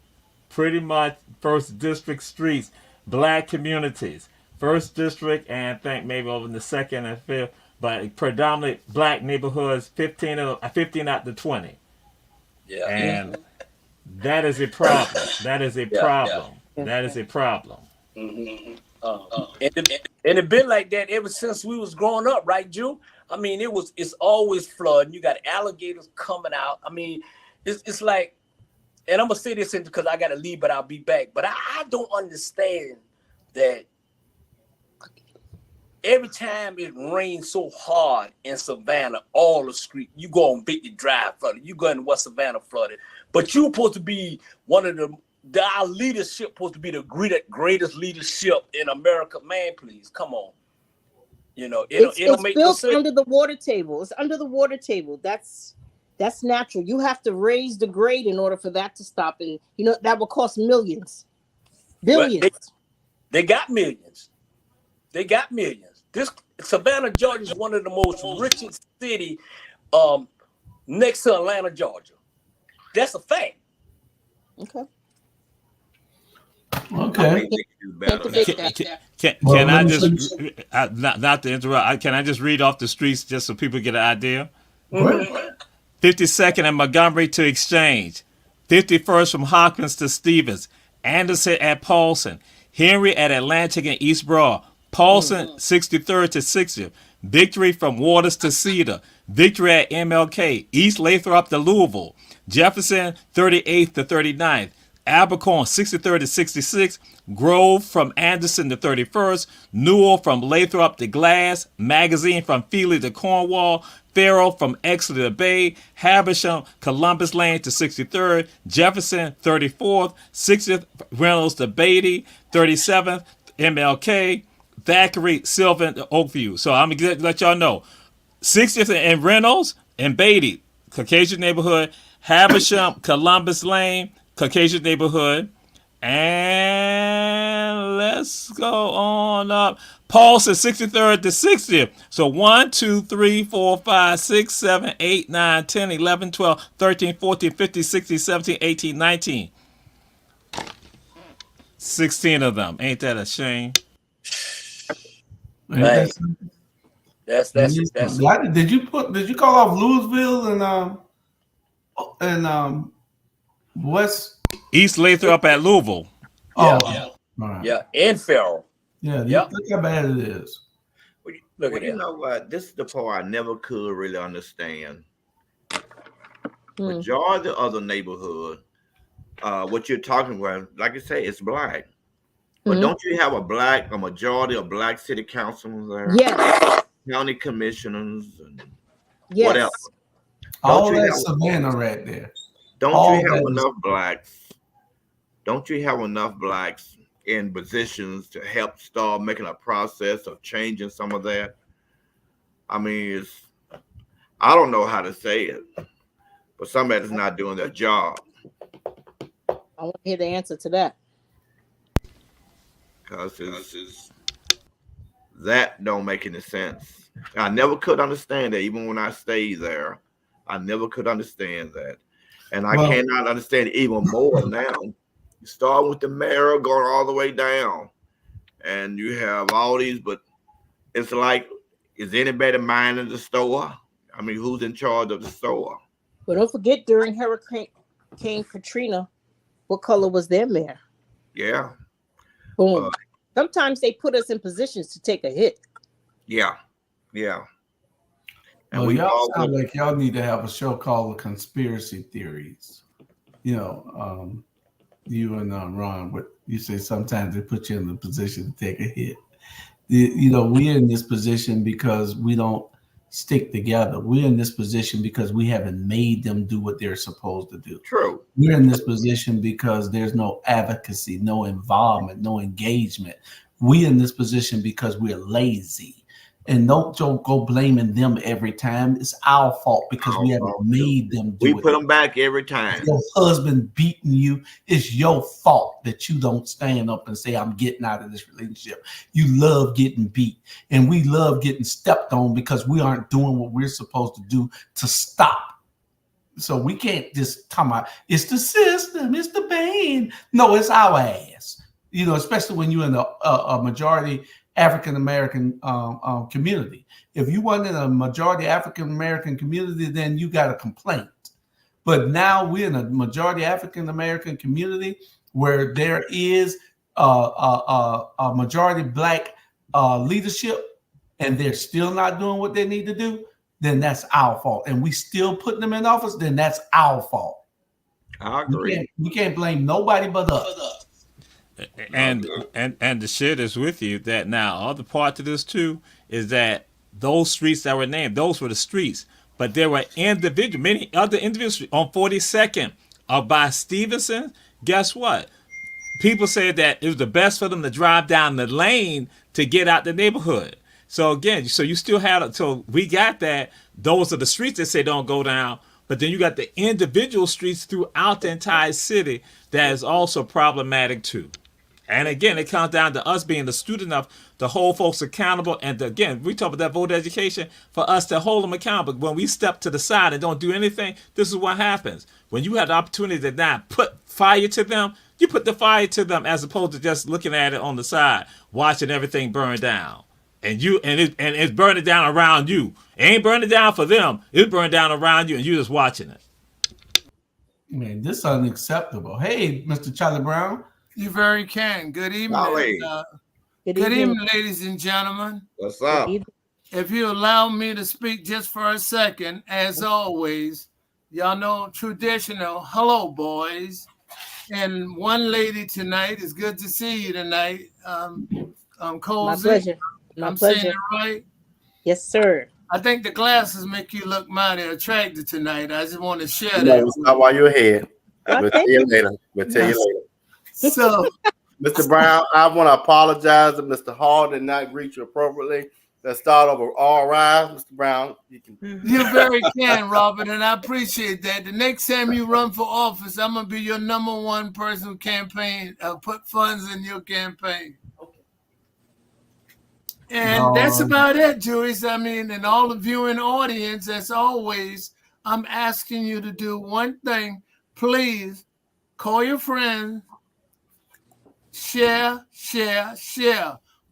streets, black communities. First district, and I think maybe over in the second and fifth, but predominantly black neighborhoods, 15 out the 20. Yeah. And that is a problem. That is a problem. That is a problem. And it been like that ever since we was growing up, right, Jew? I mean, it's always flooding. You got alligators coming out. I mean, it's like, and I'm gonna say this because I gotta leave, but I'll be back. But I don't understand that every time it rains so hard in Savannah, all the street, you go on Victory Drive flooded, you go in West Savannah flooded, but you're supposed to be one of our leadership supposed to be the greatest leadership in America. Man, please, come on. You know, It's it'll make no built sense. under the water table. It's under the water table. That's natural. You have to raise the grade in order for that to stop, and you know that will cost millions, Well, billions. they got millions. They got millions. This Savannah, Georgia is one of the most richest city next to Atlanta, Georgia. That's a fact. Okay. Okay. Can I just not to interrupt? Can I just read off the streets just so people get an idea? Mm-hmm. 52nd and Montgomery to Exchange, 51st from Hopkins to Stevens, Anderson at Paulson, Henry at Atlantic and East Broad, Paulson 63rd to 60th, Victory from Waters to Cedar, Victory at MLK, East Lathrop to Louisville, Jefferson 38th to 39th, Abercorn 63rd to 66th, Grove from Anderson to 31st, Newell from Lathrop to Glass, Magazine from Feely to Cornwall, Farrell from Exeter to Bay, Habersham, Columbus Lane to 63rd, Jefferson 34th, 60th Reynolds to Beatty, 37th MLK, Thackeray, Sylvan to Oakview. So I'm going to let y'all know. 60th and Reynolds and Beatty, Caucasian neighborhood, Habersham, Columbus Lane, Caucasian neighborhood, and let's go on up. Paulson 63rd to 60th. So 1, 2, 3, 4, 5, 6, 7, 8, 9, 10, 11, 12, 13, 14, 15, 16, 17, 18, 19. 16 of them. Ain't that a shame? Hey, that's Did you call off Louisville and West East Lathrop at Louisville? Oh, yeah. Right. Yeah, and Farrell. Yeah, Yep. look how bad it is. Look Well, at you that. know what? This is the part I never could really understand. Majority of the neighborhood, what you're talking about, like I say, it's black. But don't you have a majority of black city councilmen there? Yes. County commissioners and Yes. what else? All that Savannah right there. Don't you have enough blacks? Don't you have enough blacks in positions to help start making a process of changing some of that? I mean, I don't know how to say it, but somebody's not doing their job. I want to hear the answer to that. Because that don't make any sense. I never could understand that. Even when I stayed there, I never could understand that. And I cannot understand it even more now. You start with the mayor going all the way down, and you have all these, but it's like, is anybody minding the store? I mean, who's in charge of the store? But don't forget, during Hurricane Katrina, what color was their mayor? Yeah. Boom. Sometimes they put us in positions to take a hit. Yeah. Yeah. And Well, y'all sound like y'all need to have a show called The Conspiracy Theories. You know, you and Ron, what you say sometimes they put you in the position to take a hit. You know, we're in this position because we don't stick together. We're in this position because we haven't made them do what they're supposed to do. True. We're in this position because there's no advocacy, no involvement, no engagement. We're in this position because we're lazy. And don't go blaming them every time. It's our fault because we haven't made them do it. We put them back every time. Your husband beating you, it's your fault that you don't stand up and say, I'm getting out of this relationship. You love getting beat. And we love getting stepped on because we aren't doing what we're supposed to do to stop. So we can't just come out, it's the system, it's the band. No, it's our ass. You know, especially when you're in a majority African-American community. If you weren't in a majority African-American community, then you got a complaint. But now we're in a majority African-American community where there is a majority black leadership and they're still not doing what they need to do, then that's our fault. And we still putting them in office, then that's our fault. I agree. We can't blame nobody but us. And the shit is with you that now other part to this too is that those streets that were named, those were the streets, but there were many other individuals on 42nd by Stevenson. Guess what? People said that it was the best for them to drive down the lane to get out the neighborhood. So again, so you still had so we got that. Those are the streets that say don't go down, but then you got the individual streets throughout the entire city that is also problematic too. And again, it comes down to us being astute enough to hold folks accountable. And again, we talk about that voter education for us to hold them accountable. When we step to the side and don't do anything, this is what happens. When you have the opportunity to not put fire to them, you put the fire to them as opposed to just looking at it on the side, watching everything burn down. And it's burning down around you. It ain't burning down for them. It's burning down around you, and you're just watching it. Man, this is unacceptable. Hey, Mr. Charlie Brown. You very can. Good evening. Good evening, ladies and gentlemen. What's up? If you allow me to speak just for a second, as always, y'all know traditional. Hello, boys. And one lady tonight. It's good to see you tonight. Cozy. My pleasure. I'm saying it right? Yes, sir. I think the glasses make you look mighty attractive tonight. I just want to share that. No, stop while you're ahead. We'll tell you later. We'll tell you later. So, Mr. Brown, I want to apologize if Mr. Hall did not greet you appropriately. Let's start over. All rise, Mr. Brown. You very can, Robert, and I appreciate that. The next time you run for office, I'm gonna be your number one person who campaign, put funds in your campaign. And that's about it, Jewish. I mean, and all the viewing audience, as always, I'm asking you to do one thing. Please call your friends, share.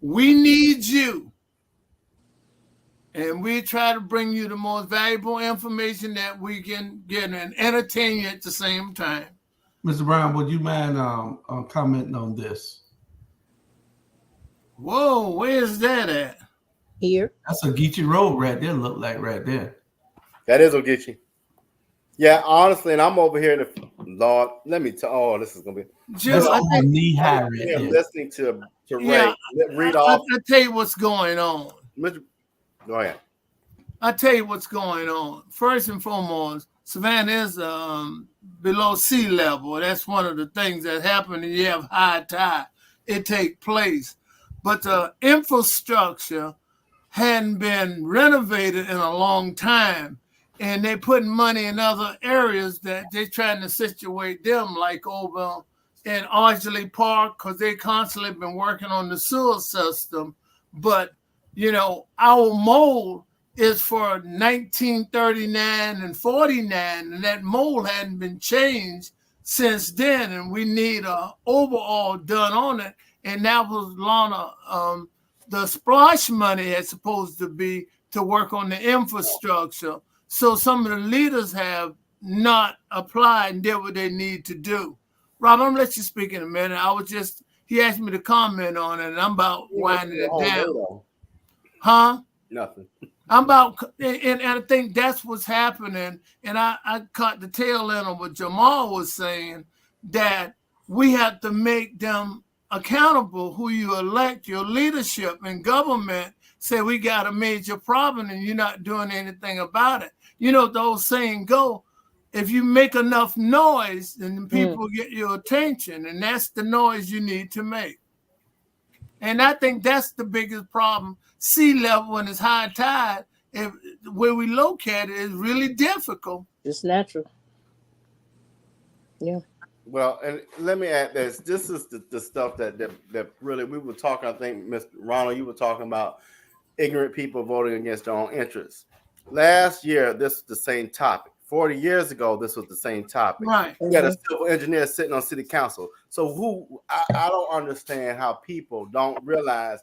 We need you. And we try to bring you the most valuable information that we can get and entertain you at the same time. Mr. Brown, would you mind commenting on this? Whoa, where's that at? Here. That's a Geechee Road right there, look like right there. That is Ogeechee. Yeah, honestly, and I'm over here in the Lord. Let me tell. Oh, this is gonna be. That's knee high right there. Listening to Ray read off. I'll tell you what's going on. Go ahead. I'll tell you what's going on. First and foremost, Savannah is below sea level. That's one of the things that happen when you have high tide. It takes place. But the infrastructure hadn't been renovated in a long time. And they're putting money in other areas that they're trying to situate them, like over in Ardsley Park, because they constantly been working on the sewer system. But, you know, our mold is for 1939 and 49, and that mold hadn't been changed since then. And we need a overall done on it. And that was Lana, the splash money is supposed to be to work on the infrastructure. So some of the leaders have not applied and did what they need to do. Rob, I'm gonna let you speak in a minute. He asked me to comment on it, and I'm about winding it down. Huh? Nothing. I'm about, and I think that's what's happening. And I caught the tail end of what Jamal was saying, that we have to make them accountable who you elect. Your leadership and government say we got a major problem and you're not doing anything about it. You know, those saying go, if you make enough noise, then people get your attention, and that's the noise you need to make. And I think that's the biggest problem. Sea level and it's high tide, where we locate it is really difficult. It's natural. Yeah. Well, and let me add this. This is the stuff that really we were talking. I think, Mr. Ronald, you were talking about ignorant people voting against their own interests. Last year, this was the same topic. 40 years ago, this was the same topic. Right. We got a civil engineer sitting on city council. So I don't understand how people don't realize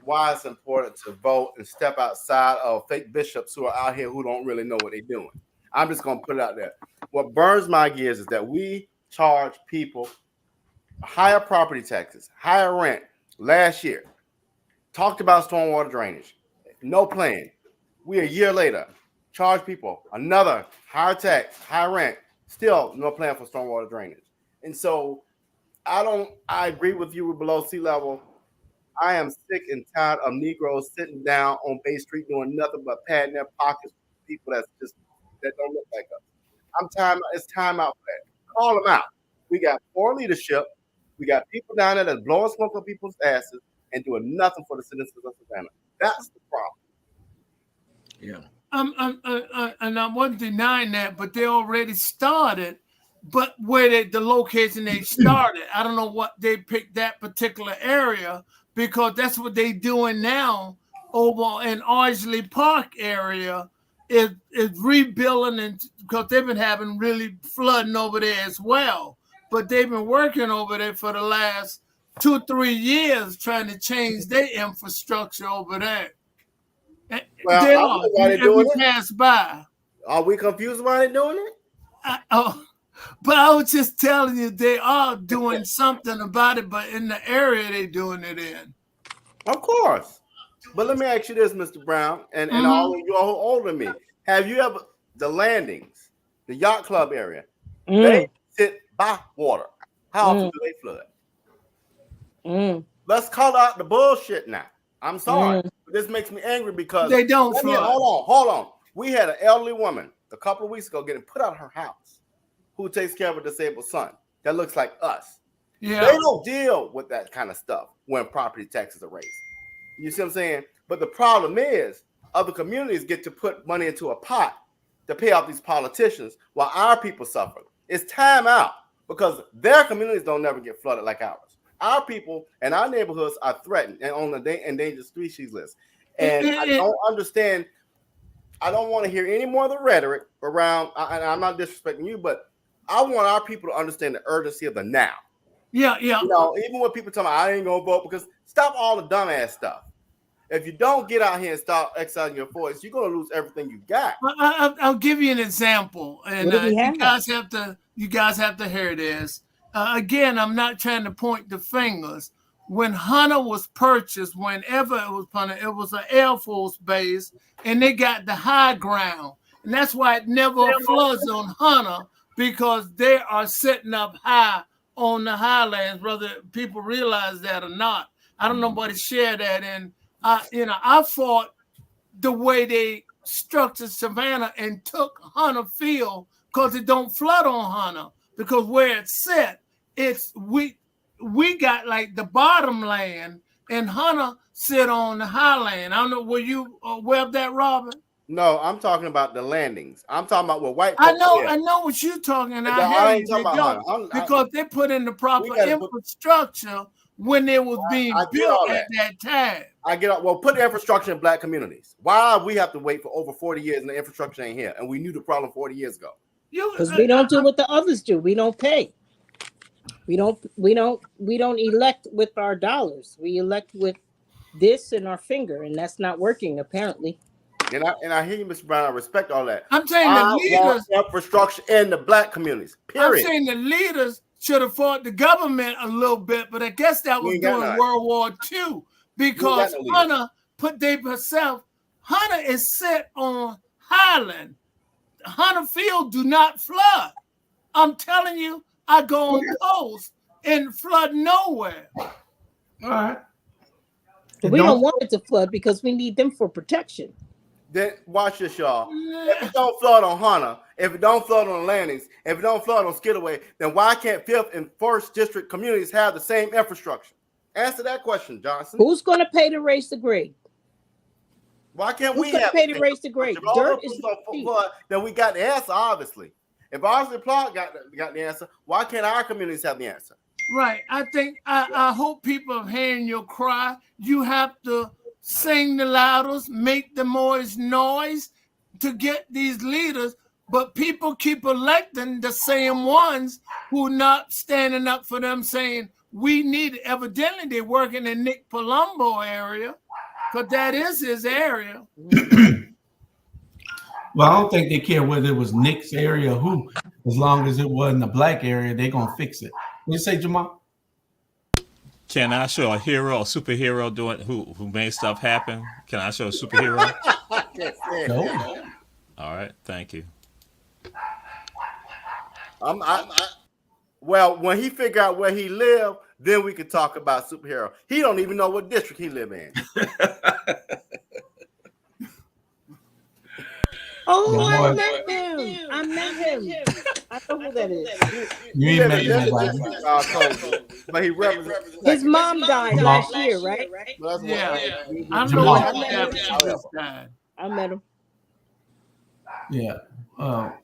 why it's important to vote and step outside of fake bishops who are out here who don't really know what they're doing. I'm just going to put it out there. What burns my gears is that we charge people higher property taxes, higher rent last year. Talked about stormwater drainage. No plan. We a year later charge people another higher tax, higher rent, still no plan for stormwater drainage. And so I agree with you with below sea level. I am sick and tired of Negroes sitting down on Bay Street doing nothing but padding their pockets with people that don't look like us. It's time out for that. Call them out. We got poor leadership. We got people down there that's blowing smoke on people's asses and doing nothing for the citizens of Savannah. That's the problem. Yeah. And I wasn't denying that, but they already started. But where the location they started, I don't know what they picked that particular area, because that's what they doing now over in Ardsley Park area is rebuilding, and because they've been having really flooding over there as well. But they've been working over there for the last 2-3 years trying to change their infrastructure over there. Well, They I don't are. know why they're doing it. Pass by. Are we confused why they're doing it? But I was just telling you, they are doing something about it, but in the area they're doing it in. Of course. But let me ask you this, Mr. Brown, and all of you all who are older than me. Have you ever, the landings, the yacht club area, they sit by water. How often do they flood? Let's call out the bullshit now. I'm sorry. But this makes me angry because they don't flood. Hold on. We had an elderly woman a couple of weeks ago getting put out of her house who takes care of a disabled son that looks like us. Yeah. They don't deal with that kind of stuff when property taxes are raised. You see what I'm saying? But the problem is other communities get to put money into a pot to pay off these politicians while our people suffer. It's time out because their communities don't never get flooded like ours. Our people and our neighborhoods are threatened and on the endangered species list. And I don't understand. I don't want to hear any more of the rhetoric around, and I'm not disrespecting you, but I want our people to understand the urgency of the now. Yeah. You know, even when people tell me I ain't gonna vote, because stop all the dumbass stuff. If you don't get out here and start exercising your voice, you're gonna lose everything you got. I'll give you an example, and you guys have to hear this. Again, I'm not trying to point the fingers. When Hunter was purchased, whenever it was Hunter, it was an Air Force base, and they got the high ground, and that's why it never floods on Hunter, because they are sitting up high on the highlands, whether people realize that or not. I don't know nobody share that, and I fought the way they structured Savannah and took Hunter Field because it don't flood on Hunter, because where it's set, it's we got like the bottom land, and Hunter sit on the highland. I don't know, were you aware of that, Robin? No, I'm talking about the landings. I'm talking about what white. I know what you're talking. I ain't talking about Hunter. Because they put in the proper infrastructure when it was being built at that time. I get up. Well, put the infrastructure in black communities. Why we have to wait for over 40 years and the infrastructure ain't here? And we knew the problem 40 years ago. Because we don't do what the others do. We don't pay. We don't elect with our dollars. We elect with this and our finger, and that's not working apparently. And I hear you, Mr. Brown. I respect all that. I'm saying the leaders infrastructure in the black communities. Period. I'm saying the leaders should have fought the government a little bit, but I guess that was during World War II, because Hunter put herself. Hunter is set on highland. Hunter Field do not flood. I'm telling you, I go on coast and flood nowhere. All right. We don't want it to flood because we need them for protection. Then watch this, y'all. If it don't flood on Hunter, if it don't flood on the landings, if it don't flood on Skidaway, then why can't 5th and 1st district communities have the same infrastructure? Answer that question, Johnson. Who's going to pay to raise the grade? Why can't Who's going to pay to raise the grade? Dirt is flood, then we got the answer, obviously. If Ardsley Park got the answer, why can't our communities have the answer? Right. I think I hope people are hearing your cry. You have to sing the loudest, make the most noise to get these leaders, but people keep electing the same ones who are not standing up for them, saying we need it. Evidently they're working in Nick Palumbo area, because that is his area. Well, I don't think they care whether it was Nick's area or who. As long as it wasn't a black area, they're going to fix it. What you say, Jamal? Can I show a hero, a superhero doing who made stuff happen? Can I show a superhero? No. All right, thank you. Well, when he figure out where he live, then we can talk about superhero. He don't even know what district he live in. Oh, The I boy- met him. I met him. I know who that is. You He ain't lives met in nobody. Texas, but he represents His mom died Jamal. last year, right? Well, that's Yeah. what, I know Jamal. what I met him. happened to this guy. I met him. Yeah. But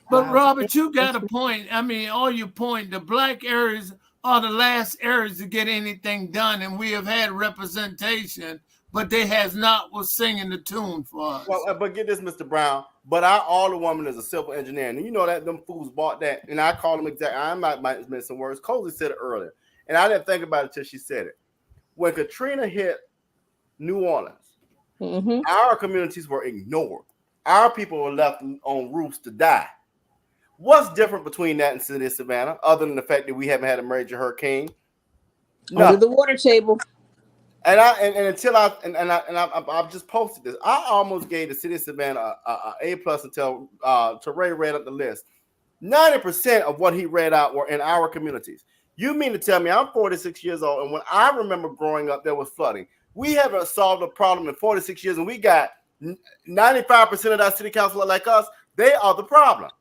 Wow. Robert, you got a point. I mean, all your point, the black areas are the last areas to get anything done, and we have had representation, but they has not was singing the tune for us. well, but get this, Mr. Brown. But our alderwoman is a civil engineer, and you know that them fools bought that. And I call them exactly. I might miss some words. Cozy said it earlier, and I didn't think about it till she said it. When Katrina hit New Orleans, our communities were ignored. Our people were left on roofs to die. What's different between that and City of Savannah, other than the fact that we haven't had a major hurricane? Under the water table. And I've just posted this. I almost gave the City of Savannah a plus until Teray read up the list. 90% of what he read out were in our communities. You mean to tell me I'm 46 years old, and when I remember growing up, there was flooding. We haven't solved a problem in 46 years, and we got 95% of that city council are like us. They are the problem.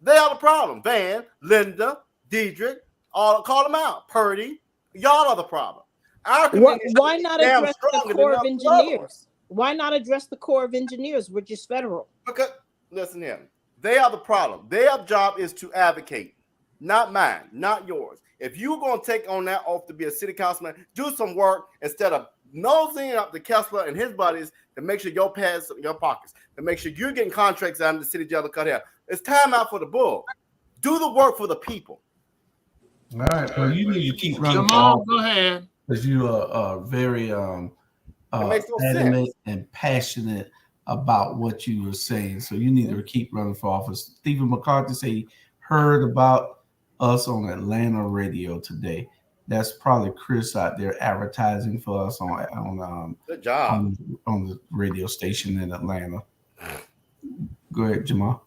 They are the problem. Van, Linda, Diedrich, all call them out. Purdy, y'all are the problem. Why not address the Corps of Engineers? Why not address the Corps of Engineers, which is federal? Because listen here, they are the problem. Their job is to advocate, not mine, not yours. If you're going to take on that oath to be a city councilman, do some work instead of nosing up to Kessler and his buddies to make sure your pads your pockets, to make sure you're getting contracts out of the city jail to cut hair. It's time out for the bull. Do the work for the people. All right. Well, you need to keep running. Jamal, go ahead. Because you are very adamant and passionate about what you were saying. So you need to keep running for office. Stephen McCarthy said he heard about us on Atlanta radio today. That's probably Chris out there advertising for us on good job on the radio station in Atlanta. Go ahead, Jamal.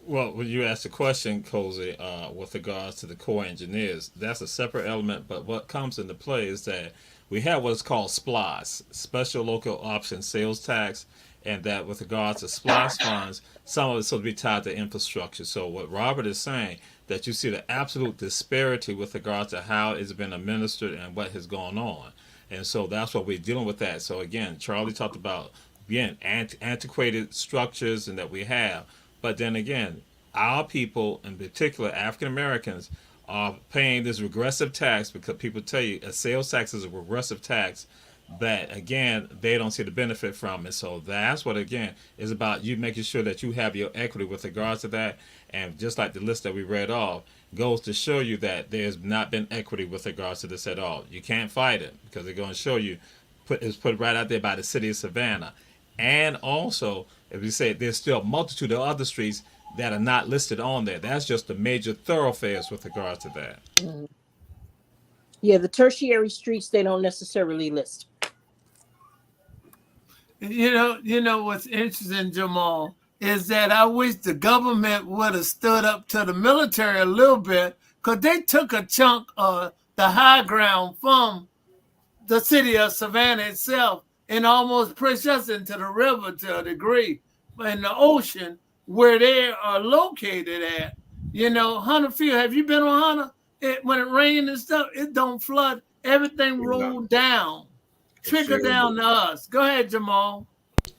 Well, when you asked the question, Cozy, with regards to the Corps engineers, that's a separate element. But what comes into play is that we have what's called SPLOS, Special Local Option Sales Tax, and that with regards to SPLOS funds, some of it's supposed to be tied to infrastructure. So what Robert is saying, that you see the absolute disparity with regards to how it's been administered and what has gone on. And so that's what we're dealing with that. So again, Charlie talked about, again, antiquated structures and that we have. But then again, our people, in particular African Americans, are paying this regressive tax because people tell you a sales tax is a regressive tax that, again, they don't see the benefit from it. So that's what, again, is about you making sure that you have your equity with regards to that. And just like the list that we read off goes to show you that there's not been equity with regards to this at all. You can't fight it because they're going to show you, it's put right out there by the city of Savannah. And also, if we say there's still a multitude of other streets that are not listed on there. That's just the major thoroughfares with regards to that. Yeah, the tertiary streets they don't necessarily list. You know what's interesting, Jamal, is that I wish the government would have stood up to the military a little bit, because they took a chunk of the high ground from the city of Savannah itself and almost pushed us into the river to a degree, in the ocean where they are located at. You know, Hunter Field, have you been on Hunter? When it rains and stuff, it don't flood. Everything rolled down, trickle down to us. Go ahead, Jamal.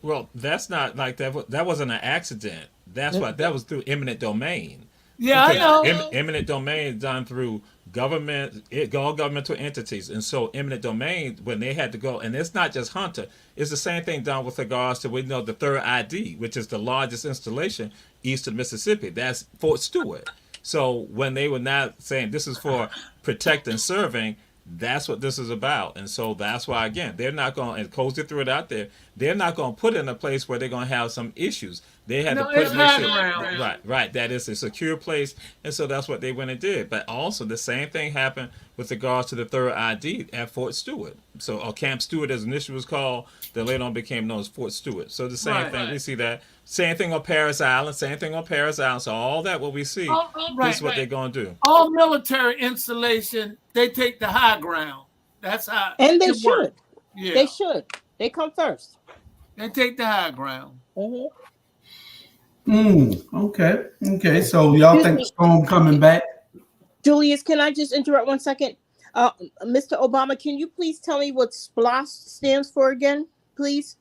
Well, that's not like that. That wasn't an accident. That's why that was through eminent domain. Yeah, because I know. Eminent domain is done through government, all governmental entities. And so eminent domain, when they had to go, and it's not just Hunter, it's the same thing done with regards to, we know, the third ID, which is the largest installation east of Mississippi. That's Fort Stewart. So when they were not saying this is for protect and serving, that's what this is about. And so that's why, again, they're not going, and Cozy threw it out there, they're not going to put it in a place where they're going to have some issues. They had to put it right. That is a secure place. And so that's what they went and did. But also the same thing happened with regards to the third ID at Fort Stewart. So, or Camp Stewart, as initially was called, that later on became known as Fort Stewart. So the same thing, we see that. Same thing on Paris Island, So all that what we see, this is what they're going to do. All military installation, they take the high ground. That's how. And they should. Yeah. They should. They come first. They take the high ground. Mm-hmm. Okay. So y'all think Storm coming back? Julius, can I just interrupt 1 second? Mr. Obama, can you please tell me what SPLOST stands for again, please?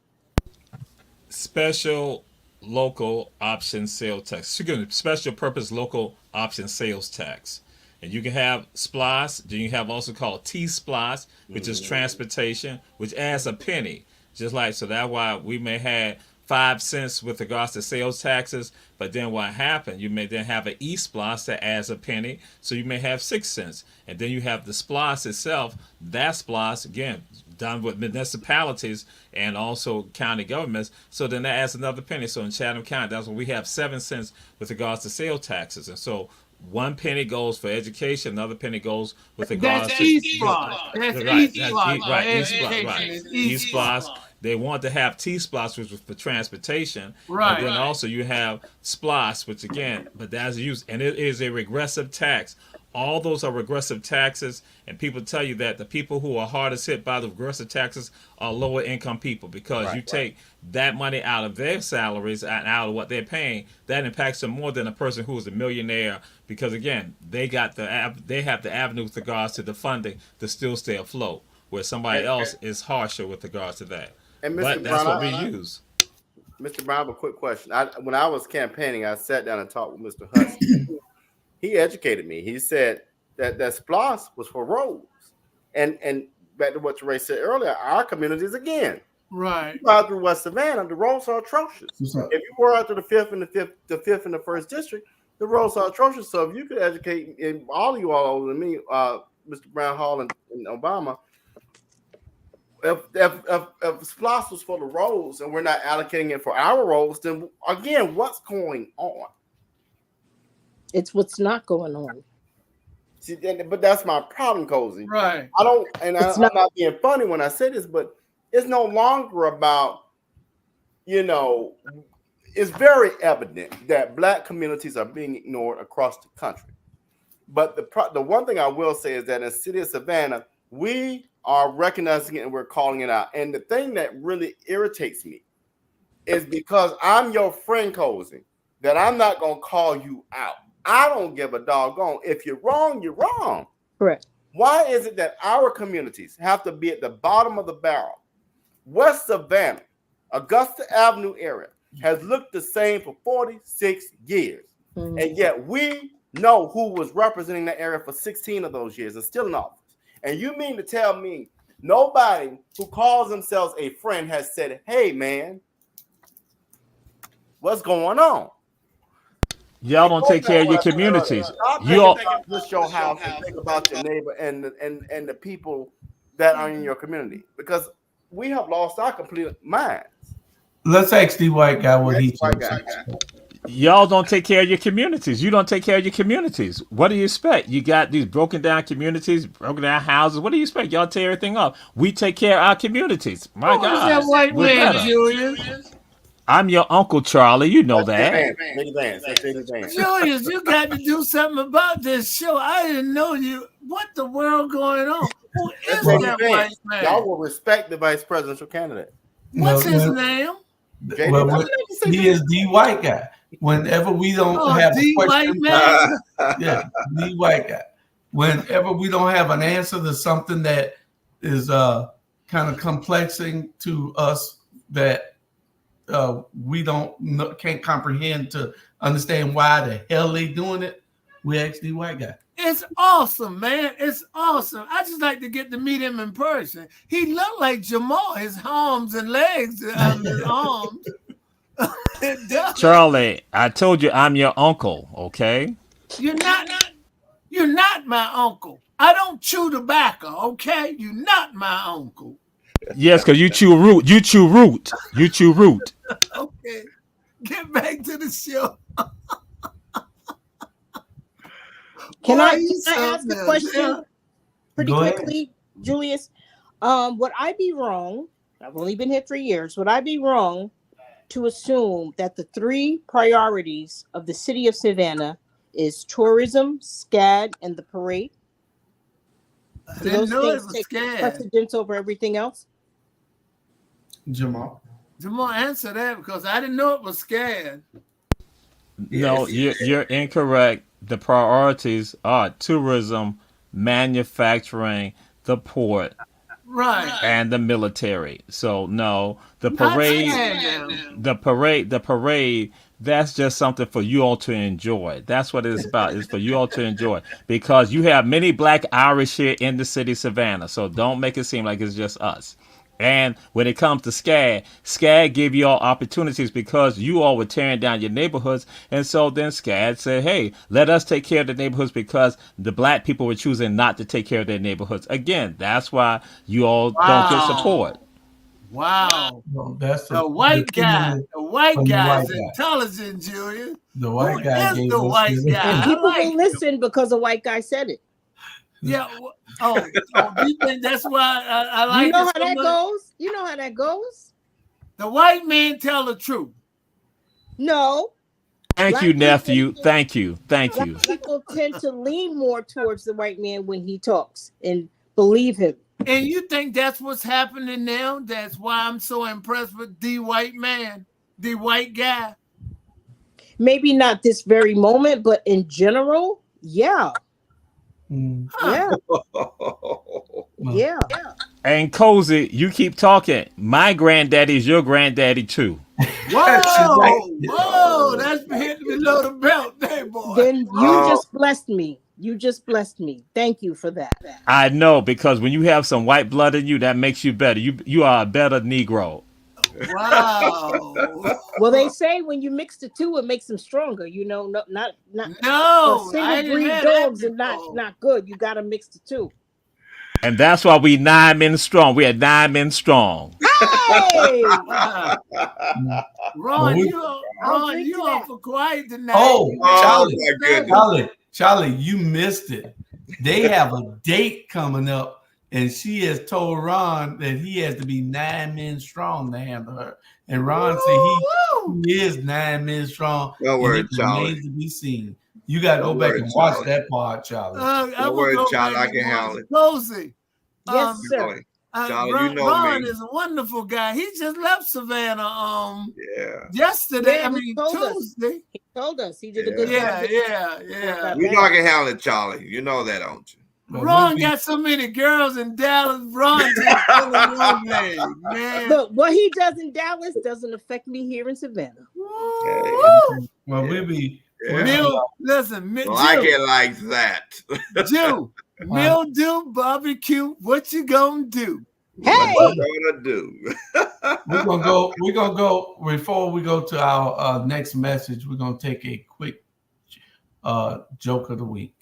Special local option sales tax. Excuse me, special purpose local option sales tax. And you can have SPLOS, then you have also called T-SPLOS, which is transportation, which adds a penny. Just like, so that's why we may have 5 cents with regards to sales taxes, but then what happened, you may then have an E-SPLOS that adds a penny, so you may have 6 cents. And then you have the SPLOS itself, that SPLOS, again, done with municipalities and also county governments, so then that adds another penny. So in Chatham County, that's when we have 7 cents with regards to sales taxes. And so 1 penny goes for education, another penny goes with regards That's to E-SPLOS. That's E-SPLOS. right, E-SPLOS. They want to have T-SPLOS, which was for transportation. Right. And then also you have SPLOS, which again, but that's used, and it is a regressive tax. All those are regressive taxes, and people tell you that the people who are hardest hit by the regressive taxes are lower income people, because you take that money out of their salaries and out of what they're paying, that impacts them more than a person who is a millionaire, because again, they have the avenue with regards to the funding to still stay afloat, where somebody else is harsher with regards to that. And But that's what we use. Mr. Brown, I have a quick question. When I was campaigning, I sat down and talked with Mr. Hudson. He educated me. He said that SPLOS was for roads. And back to what Ray said earlier, our communities again. Right. You go out through West Savannah, the roads are atrocious. If you were out to the fifth and the fifth and the first district, the roads are atrocious. So if you could educate, and all of you all older than me, Mr. Brown Hall and Obama, if SPLOS was for the roads and we're not allocating it for our roads, then again, what's going on? It's what's not going on. See, but that's my problem, Cozy. Right. I'm not being funny when I say this, but it's no longer about, it's very evident that Black communities are being ignored across the country. But the one thing I will say is that in the city of Savannah, we are recognizing it and we're calling it out. And the thing that really irritates me is because I'm your friend, Cozy, that I'm not going to call you out. I don't give a doggone. If you're wrong, you're wrong. Correct. Why is it that our communities have to be at the bottom of the barrel? West Savannah, Augusta Avenue area has looked the same for 46 years. Mm-hmm. And yet we know who was representing that area for 16 of those years and still in office. And you mean to tell me nobody who calls themselves a friend has said, hey, man, what's going on? Y'all don't take care of your communities. You all think about just your house and think about your neighbor and the people that are in your community, because we have lost our complete minds. Let's ask the white guy what he thinks. Y'all don't take care of your communities. You don't take care of your communities. What do you expect? You got these broken down communities, broken down houses. What do you expect? Y'all tear everything up. We take care of our communities. My God. Who's that white man, Julius? I'm your Uncle Charlie. You know that. Julius, you got to do something about this show. I didn't know you. What the world going on? Who is that white man? Y'all will respect the vice presidential candidate. What's his name? He is the white guy. Whenever we don't have a question, the white guy. Whenever we don't have an answer to something that is kind of complexing to us, that we can't comprehend to understand why the hell they doing it, we ask the white guy. It's awesome, man. It's awesome. I just like to get to meet him in person. He looked like Jamal, his arms and legs, his arms. Charlie, I told you I'm your uncle, okay? You're not my uncle. I don't chew tobacco, okay? You're not my uncle. Yes, because you chew root. You chew root. You chew root. Okay. Get back to the show. Can I ask a question pretty quickly, Julius? Would I be wrong? I've only been here 3 years. Would I be wrong to assume that the 3 priorities of the city of Savannah is tourism, SCAD, and the parade? Do those things take precedence over everything else? Jamal, answer that, because I didn't know it was SCAD. No, you're incorrect. The priorities are tourism, manufacturing, the port, Right. and the military. So no, the Not parade, saying them. the parade. That's just something for you all to enjoy. That's what it's about. It's for you all to enjoy because you have many Black Irish here in the city of Savannah. So don't make it seem like it's just us. And when it comes to SCAD give you all opportunities because you all were tearing down your neighborhoods. And so then SCAD said, hey, let us take care of the neighborhoods because the Black people were choosing not to take care of their neighborhoods. Again, that's why you all don't get support. Wow. Well, that's The white guy. The white from the guy white is guy. intelligent, Julian. The white Who guy is gave the us white his guy? And I people like will listen because a white guy said it. Yeah. Oh, you think that's why I like You know it how so that much? goes? You know how that goes? The white man tell the truth. No. Thank Black you, people- nephew. Thank you. Thank you. Black people tend to lean more towards the white man when he talks and believe him. And you think that's what's happening now? That's why I'm so impressed with the white man, the white guy. Maybe not this very moment, but in general, yeah. Yeah. Yeah. And Cozy, you keep talking. My granddaddy is your granddaddy too. Whoa, that's hitting below the belt there, boy. Then you just blessed me. You just blessed me. Thank you for that. I know because when you have some white blood in you, that makes you better. You are a better Negro. Wow. Well, they say when you mix the two, it makes them stronger. You know, not No, I single ain't breed had that dogs are not good. You got to mix the two. And that's why we 9 men strong. We are 9 men strong. Hey, Ron, you awful quiet tonight. Oh, my Charlie, you missed it. They have a date coming up, and she has told Ron that he has to be 9 men strong to handle her. And Ron said he is 9 men strong. Don't worry, Charlie. Remains to be seen. You got to go back and watch that part, Charlie. Don't worry, Charlie. I can handle it. Cozy. yes, sir. Charlie, Ron, you know Ron me. is a wonderful guy. He just left Savannah yesterday. Yeah, I mean Tuesday. He told us he did a good Yeah, job. yeah. You know I can handle it, Charlie. You know that, don't you? Ron got so many girls in Dallas. Ron just full of young ladies, man. Look, what he does in Dallas doesn't affect me here in Savannah. Woo! Well, we be. Listen, Well, I get like that. Jew, mildew, barbecue. What you gonna do? Hey, What you gonna do? We're gonna go. Before we go to our next message. We're gonna take a quick joke of the week.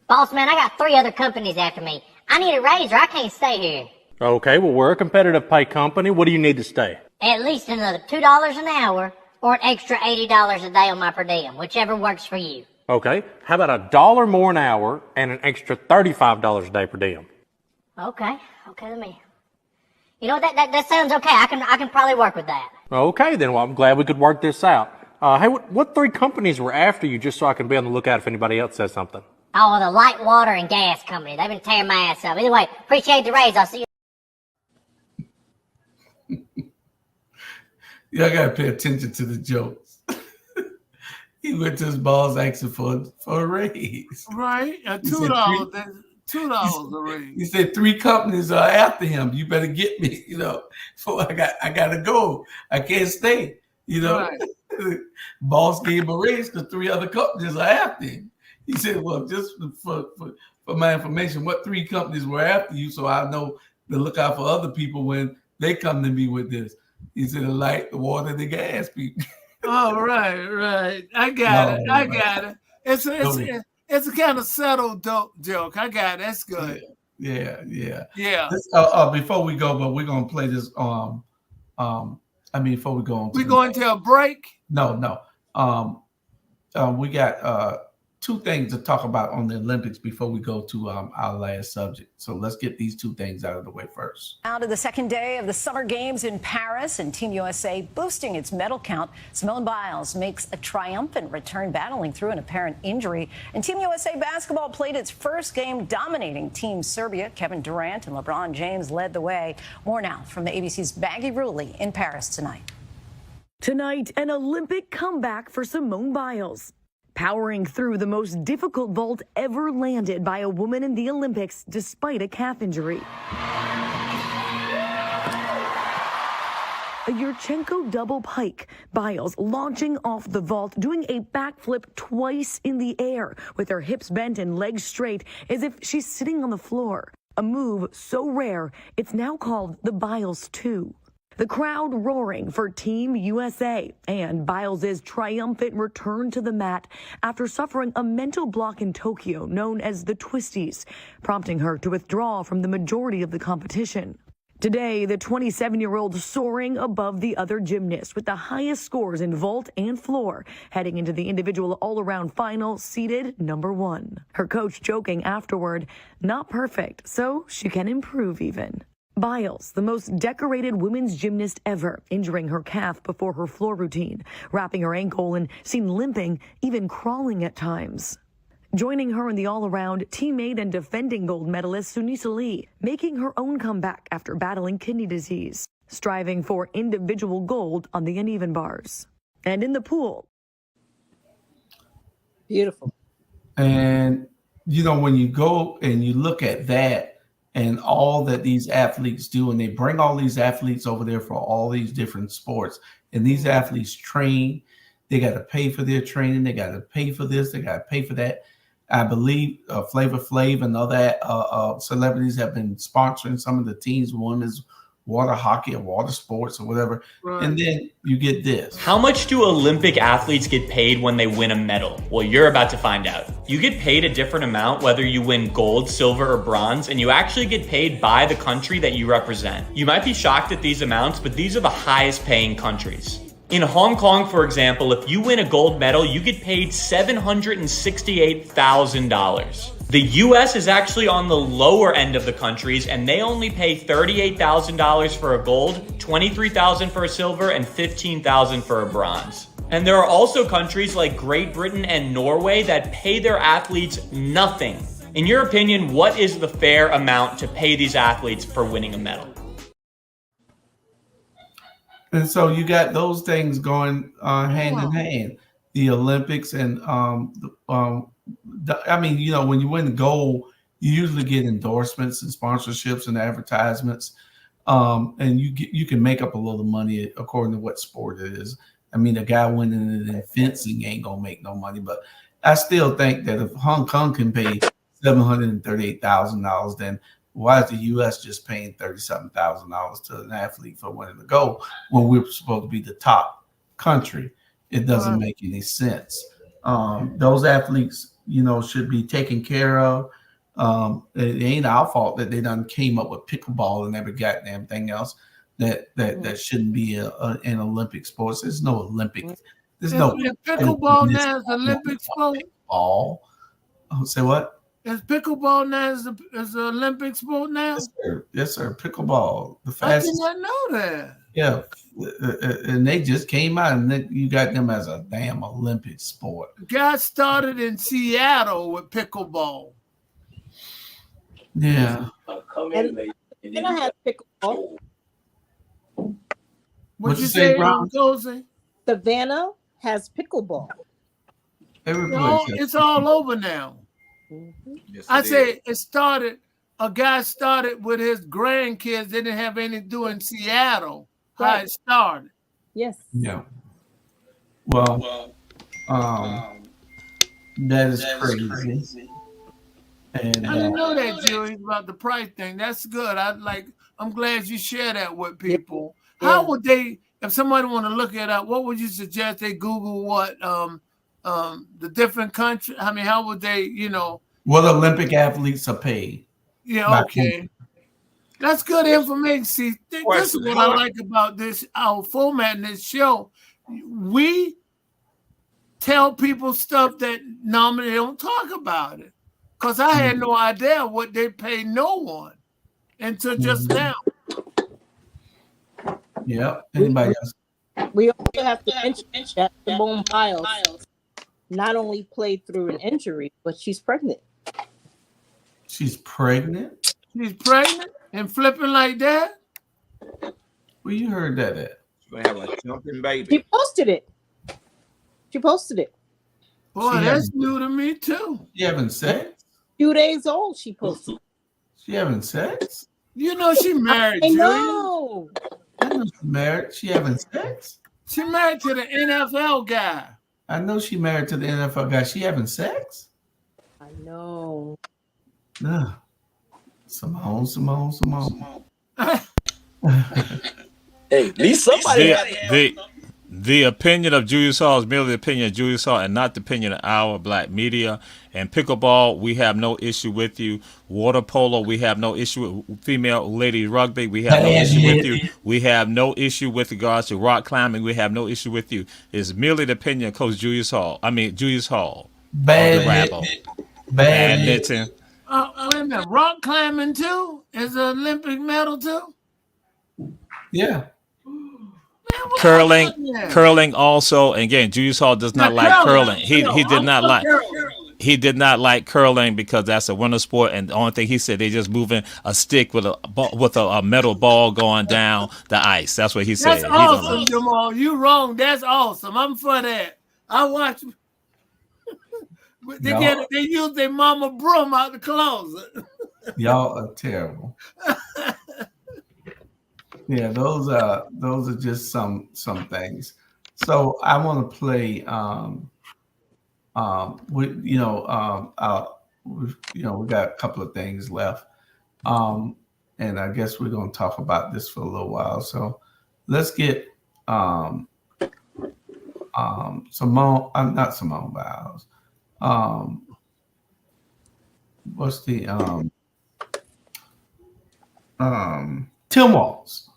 Boss man, I got 3 other companies after me. I need a raise or I can't stay here. Okay, well, we're a competitive pay company. What do you need to stay? At least another $2 an hour or an extra $80 a day on my per diem, whichever works for you. Okay, how about $1 more an hour and an extra $35 a day per diem? Okay, let me. You know that sounds okay. I can probably work with that. Okay, then, well, I'm glad we could work this out. Hey, what 3 companies were after you, just so I can be on the lookout if anybody else says something? Oh, well, the light water and gas company. They've been tearing my ass up. Either way, appreciate the raise. I'll see you. Y'all gotta pay attention to the jokes. He went to his boss asking for a raise. Right, $2. $2 a raise. He said 3 companies are after him. You better get me. So I gotta go. I can't stay. Right. Boss gave him a raise because 3 other companies are after him. He said, well, just for my information, what 3 companies were after you so I know to look out for other people when they come to me with this. He said, the light, the water, the gas people. Oh, right. I got it. It's a kind of subtle joke. I got it. That's good. Yeah. Before we go, but we're going to play this. Before we go on. We going to a break? No. We got 2 things to talk about on the Olympics before we go to our last subject. So let's get these 2 things out of the way first. Out of the second day of the Summer Games in Paris, and Team USA boosting its medal count. Simone Biles makes a triumphant return, battling through an apparent injury. And Team USA basketball played its first game, dominating Team Serbia. Kevin Durant and LeBron James led the way. More now from the ABC's Maggie Ruley in Paris tonight. Tonight, an Olympic comeback for Simone Biles, powering through the most difficult vault ever landed by a woman in the Olympics despite a calf injury. A Yurchenko double pike, Biles launching off the vault, doing a backflip twice in the air with her hips bent and legs straight as if she's sitting on the floor. A move so rare, it's now called the Biles 2. The crowd roaring for Team USA and Biles' triumphant return to the mat after suffering a mental block in Tokyo known as the twisties, prompting her to withdraw from the majority of the competition. Today, the 27-year-old soaring above the other gymnasts with the highest scores in vault and floor, heading into the individual all-around final, seated number 1. Her coach joking afterward, not perfect, so she can improve even. Biles, the most decorated women's gymnast ever, injuring her calf before her floor routine, wrapping her ankle and seen limping, even crawling at times. Joining her in the all-around, teammate and defending gold medalist Sunisa Lee, making her own comeback after battling kidney disease, striving for individual gold on the uneven bars. And in the pool. Beautiful. And, you know, when you go and you look at that and all that these athletes do, and they bring all these athletes over there for all these different sports, and these athletes train, they got to pay for their training, they got to pay for this, they got to pay for that. I believe Flavor Flav and other celebrities have been sponsoring some of the teams, women's water hockey or water sports or whatever. Right. And then you get this. How much do Olympic athletes get paid when they win a medal? Well, you're about to find out. You get paid a different amount whether you win gold, silver, or bronze, and you actually get paid by the country that you represent. You might be shocked at these amounts, but these are the highest paying countries. In Hong Kong, for example, if you win a gold medal, you get paid $768,000. The US is actually on the lower end of the countries, and they only pay $38,000 for a gold, $23,000 for a silver, and $15,000 for a bronze. And there are also countries like Great Britain and Norway that pay their athletes nothing. In your opinion, what is the fair amount to pay these athletes for winning a medal? And so you got those things going hand in hand. The Olympics and I mean, you know, when you win gold, you usually get endorsements and sponsorships and advertisements, and you can make up a little money according to what sport it is. I mean, a guy winning it in fencing ain't gonna make no money, but I still think that if Hong Kong can pay $738,000, then why is the U.S. just paying $37,000 to an athlete for winning the gold when we're supposed to be the top country? It doesn't make any sense. Those athletes, you know, should be taken care of. It ain't our fault that they done came up with pickleball and every goddamn thing else that shouldn't be an Olympic sport. There's no Olympic. There's no pickleball now is Olympic sport. Ball. Say what? Is pickleball now is the Olympic sport now? Yes, sir. Yes, sir. Pickleball, the fastest. I did not know that. Yeah, and they just came out, and you got them as a damn Olympic sport. Got started in Seattle with pickleball. Yeah. And I had pickleball. What you say, Josie? Savannah has pickleball. It's all over now. Mm-hmm. Yes, I say it started. A guy started with his grandkids. They didn't have anything to do in Seattle. How it started. Yes. Yeah. Well, that is crazy. And I didn't know that, Julie, about the price thing. That's good. I'm glad you share that with people. Yeah. How would they, if somebody want to look it up, what would you suggest they Google what the different countries? I mean, how would they, you know? What Olympic athletes are paid. Yeah, okay. That's good information. See, this is what I like about this, our format in this show. We tell people stuff that normally they don't talk about it. Because I had no idea what they pay no one until just now. Yeah. Anybody else? We also have to mention that Simone Biles not only played through an injury, but she's pregnant. She's pregnant? She's pregnant and flipping like that? Well, you heard that. Gonna have a jumping She baby. posted it. Boy, She that's having, new to me too. she having sex? Few days old, she posted. She having sex? You know she married, I Julia. know. I know she married. She having sex? She married to the NFL guy. I know she married to the NFL guy. She having sex? I know. No. Simone. Hey, at least somebody The opinion of Julius Hall is merely the opinion of Julius Hall and not the opinion of our black media. And pickleball, we have no issue with you. Water polo, we have no issue with female ladies rugby. We have no issue with you. We have no issue with regards to rock climbing. We have no issue with you. It's merely the opinion of Coach Julius Hall. Julius Hall. Rabble. Badminton. Wait a minute. Rock climbing too is an Olympic medal too. Yeah. Curling also. And again, Julius Hall does not like curling. He did not like curling because that's a winter sport. And the only thing he said, they just moving a stick with a metal ball going down the ice. That's what he said. That's awesome, Jamal. You wrong. That's awesome. I'm for that. I watch. They use their mama broom out the closet. Y'all are terrible. Yeah, those are just some things. So I want to play. We got a couple of things left, and I guess we're going to talk about this for a little while. So let's get Simone. Not Simone Biles. What's the Tim Walz.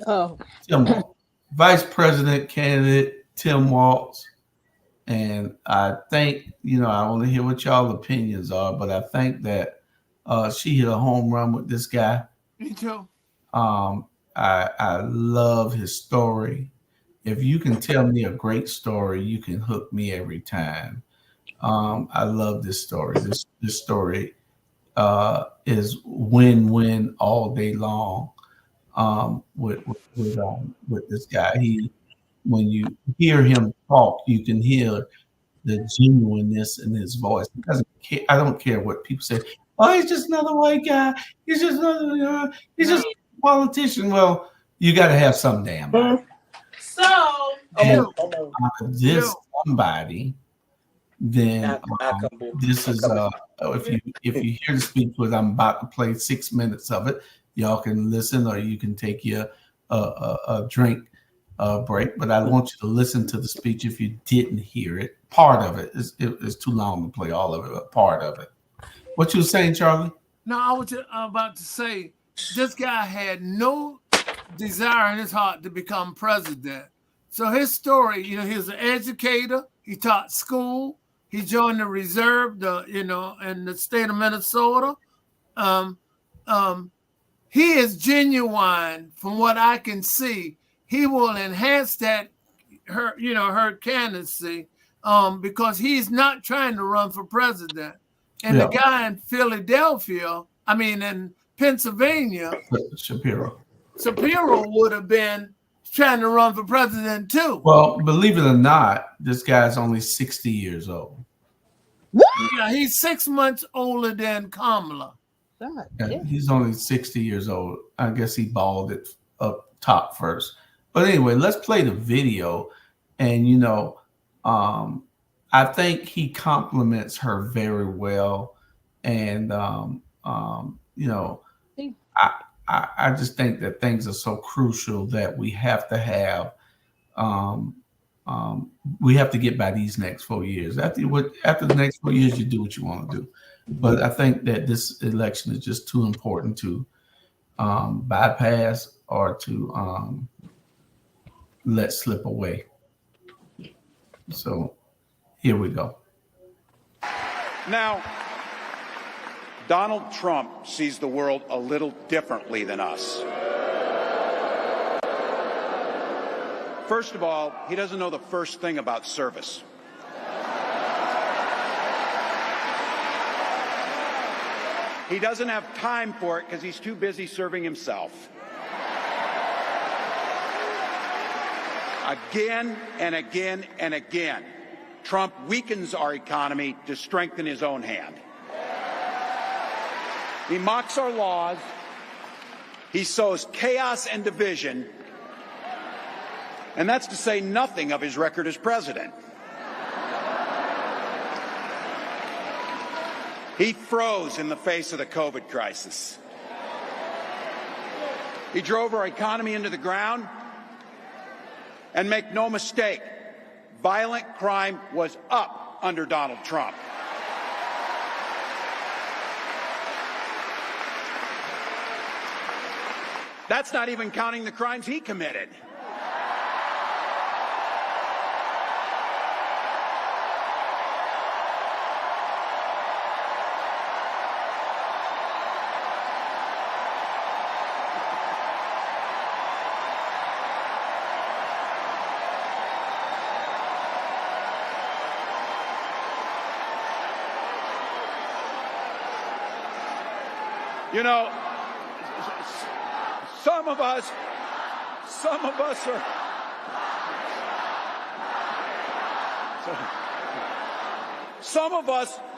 Oh. Tim Walz. Vice President candidate Tim Walz. And I think, I want to hear what y'all opinions are, but I think that she hit a home run with this guy. Me too. I love his story. If you can tell me a great story, you can hook me every time. I love this story. This story is win-win all day long with this guy. When you hear him talk, you can hear the genuineness in his voice. He doesn't care. I don't care what people say. Oh, he's just another white guy. He's just another. He's just a politician. Well, you got to have some damn body. So, this somebody, then this is if you hear the speech, what I'm about to play 6 minutes of it, y'all can listen, or you can take your a drink break. But I want you to listen to the speech if you didn't hear it. Part of it is too long to play all of it, but part of it. What you were saying, Charlie? No, I was about to say this guy had no desire in his heart to become president. So his story, he was an educator. He taught school. He joined the reserve, in the state of Minnesota. He is genuine from what I can see. He will enhance her candidacy because he's not trying to run for president. And the guy in in Pennsylvania, Shapiro would have been trying to run for president too. Well, believe it or not, this guy's only 60 years old. Yeah, he's 6 months older than Kamala. He's only 60 years old. I guess he balled it up top first. But anyway, let's play the video. And, I think he compliments her very well. And, I just think that things are so crucial that we have to have, we have to get by these next 4 years. After the next 4 years, you do what you want to do. But I think that this election is just too important to bypass or to let slip away. So here we go. Now, Donald Trump sees the world a little differently than us. First of all, he doesn't know the first thing about service. He doesn't have time for it because he's too busy serving himself. Again and again and again, Trump weakens our economy to strengthen his own hand. He mocks our laws. He sows chaos and division. And that's to say nothing of his record as president. He froze in the face of the COVID crisis. He drove our economy into the ground. And make no mistake, violent crime was up under Donald Trump. That's not even counting the crimes he committed. You know, some of us are,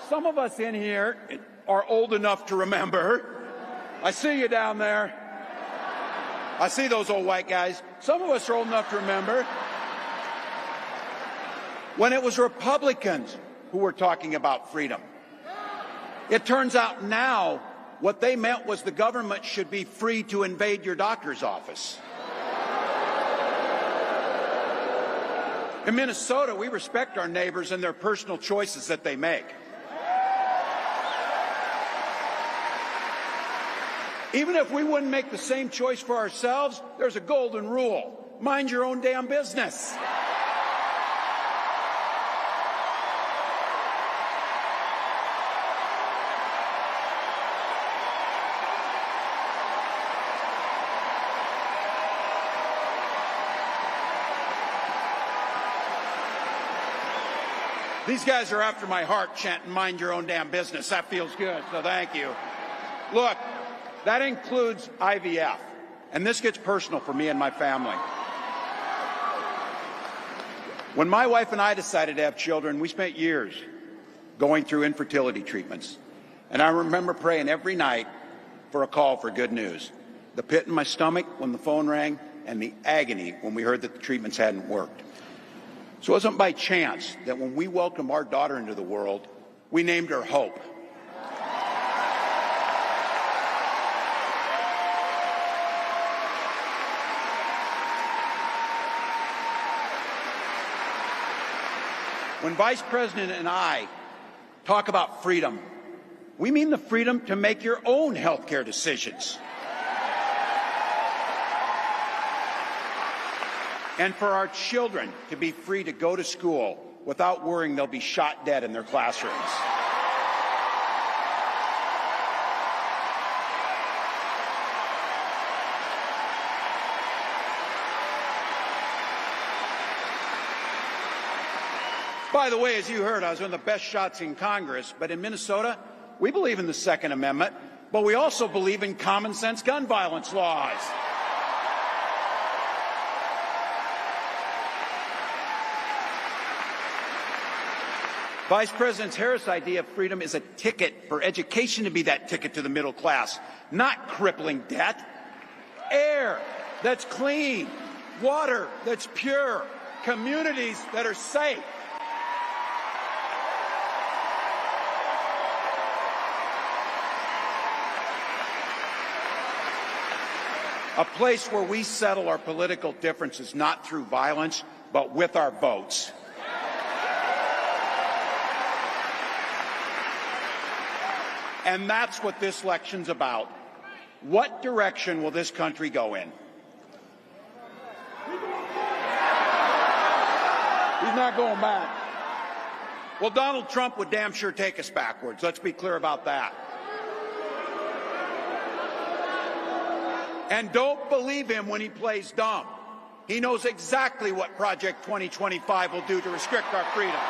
some of us in here are old enough to remember. I see you down there. I see those old white guys. Some of us are old enough to remember when it was Republicans who were talking about freedom. It turns out now what they meant was the government should be free to invade your doctor's office. In Minnesota, we respect our neighbors and their personal choices that they make. Even if we wouldn't make the same choice for ourselves, there's a golden rule. Mind your own damn business. These guys are after my heart chanting, mind your own damn business. That feels good, so thank you. Look, that includes IVF, and this gets personal for me and my family. When my wife and I decided to have children, we spent years going through infertility treatments. And I remember praying every night for a call for good news. The pit in my stomach when the phone rang, and the agony when we heard that the treatments hadn't worked. So it wasn't by chance that when we welcomed our daughter into the world, we named her Hope. When Vice President and I talk about freedom, we mean the freedom to make your own health care decisions. And for our children to be free to go to school without worrying they'll be shot dead in their classrooms. By the way, as you heard, I was one of the best shots in Congress, but in Minnesota, we believe in the Second Amendment, but we also believe in common sense gun violence laws. Vice President Harris' idea of freedom is a ticket for education to be that ticket to the middle class, not crippling debt. Air that's clean, water that's pure, communities that are safe. A place where we settle our political differences not through violence, but with our votes. And that's what this election's about. What direction will this country go in? He's not going back. Well, Donald Trump would damn sure take us backwards. Let's be clear about that. And don't believe him when he plays dumb. He knows exactly what Project 2025 will do to restrict our freedoms.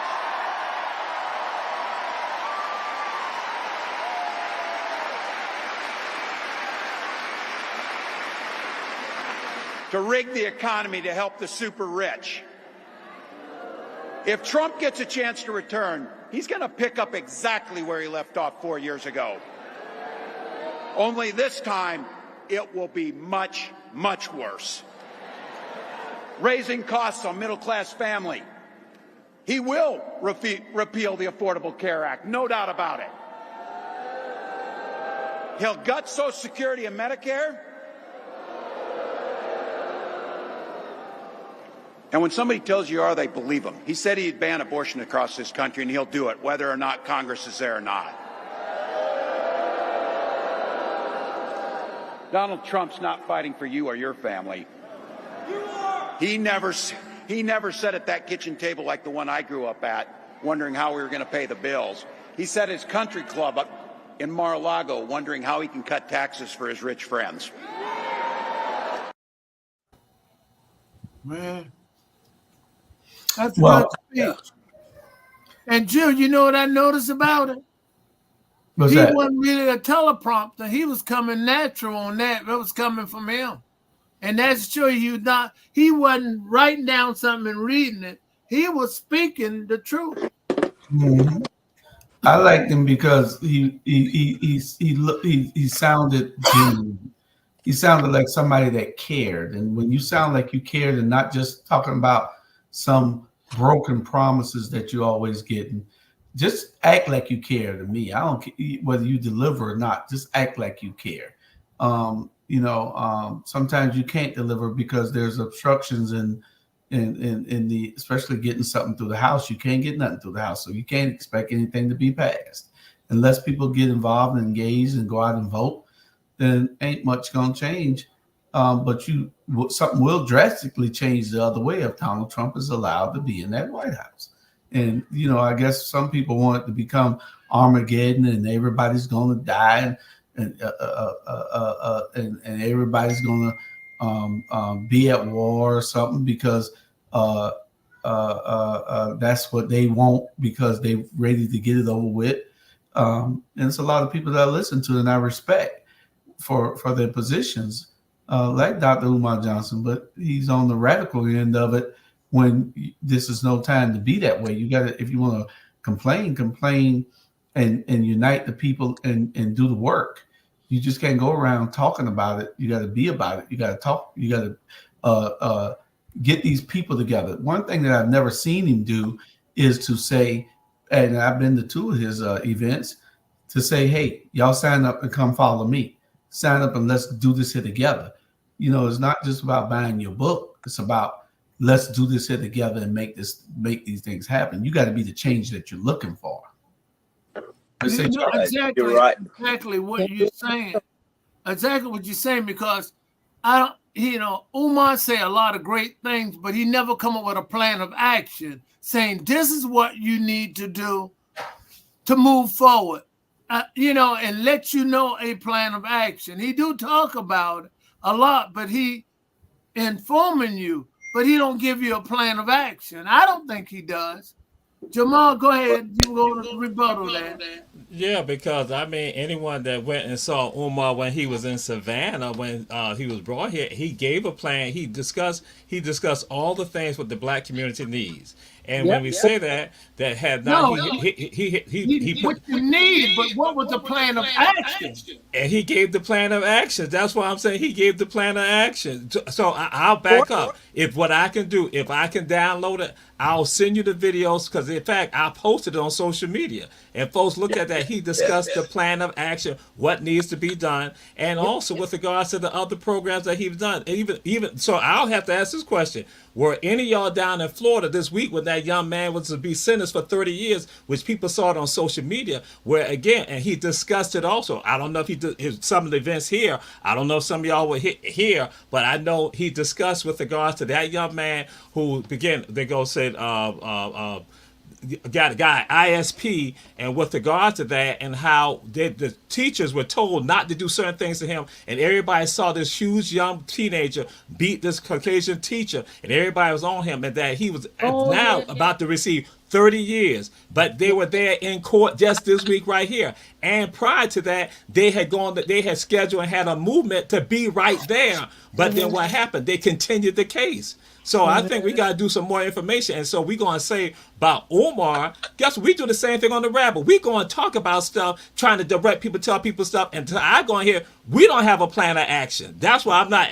to rig the economy to help the super rich. If Trump gets a chance to return, he's going to pick up exactly where he left off 4 years ago. Only this time, it will be much, much worse. Raising costs on middle-class family. He will repeal the Affordable Care Act, no doubt about it. He'll gut Social Security and Medicare. And when somebody tells you they believe him. He said he'd ban abortion across this country, and he'll do it, whether or not Congress is there or not. Donald Trump's not fighting for you or your family. He never sat at that kitchen table like the one I grew up at, wondering how we were going to pay the bills. He sat at his country club up in Mar-a-Lago, wondering how he can cut taxes for his rich friends. Man, that's a good speech. And Jill, you know what I noticed about it? What's he that? wasn't really a teleprompter. He was coming natural on that. It was coming from him. And that's true. He wasn't writing down something and reading it. He was speaking the truth. Mm-hmm. I liked him because he sounded genuine. He sounded like somebody that cared. And when you sound like you cared and not just talking about some broken promises that you always get, and just act like you care to me. I don't care whether you deliver or not. Just act like you care. Sometimes you can't deliver because there's obstructions in the, especially getting something through the House. You can't get nothing through the House, so you can't expect anything to be passed unless people get involved and engaged and go out and vote. Then ain't much gonna change. But something will drastically change the other way if Donald Trump is allowed to be in that White House. And I guess some people want it to become Armageddon and everybody's going to die and everybody's going to be at war or something because that's what they want because they're ready to get it over with. And it's a lot of people that I listen to and I respect for their positions, like Dr. Umar Johnson, but he's on the radical end of it. When this is no time to be that way. You got to, if you want to complain and unite the people and do the work. You just can't go around talking about it. You got to be about it. You got to talk. You got to get these people together. One thing that I've never seen him do is to say, and I've been to 2 of his events, to say, hey, y'all sign up and come follow me. Sign up and let's do this here together. It's not just about buying your book. It's about let's do this here together and make these things happen. You got to be the change that you're looking for. Exactly, you're right. Exactly what you're saying. Exactly what you're saying, because Umar say a lot of great things, but he never come up with a plan of action saying this is what you need to do to move forward. And let you know a plan of action. He do talk about it a lot, but he informing you. But he don't give you a plan of action. I don't think he does. Jamal, go ahead. You go to rebuttal that. Yeah, because anyone that went and saw Umar when he was in Savannah, when he was brought here, he gave a plan. He discussed all the things what the black community needs. And when we say that had not, he what you need, but what was the plan of action? And he gave the plan of action. That's why I'm saying he gave the plan of action. So I'll back up. If what I can do, if I can download it, I'll send you the videos, because in fact I posted it on social media, and folks look at that. He discussed the plan of action, what needs to be done, and also with regards to the other programs that he's done. And even so, I'll have to ask this question: were any of y'all down in Florida this week when that young man was to be sentenced for 30 years, which people saw it on social media, where again, and he discussed it also. I don't know if he did some of the events here. I don't know if some of y'all were here, but I know he discussed with regards to that young man who began, they go said, got a guy ISP, and with regard to that, and how the teachers were told not to do certain things to him, and everybody saw this huge young teenager beat this Caucasian teacher, and everybody was on him, and that he was about to receive 30 years, but they were there in court just this week right here. And prior to that, they had scheduled and had a movement to be right there. But then what happened? They continued the case. So I think we got to do some more information. And so we're going to say about Omar, guess what? We do the same thing on the Rabble. We're going to talk about stuff, trying to direct people, tell people stuff. And I go in here, we don't have a plan of action. That's why I'm not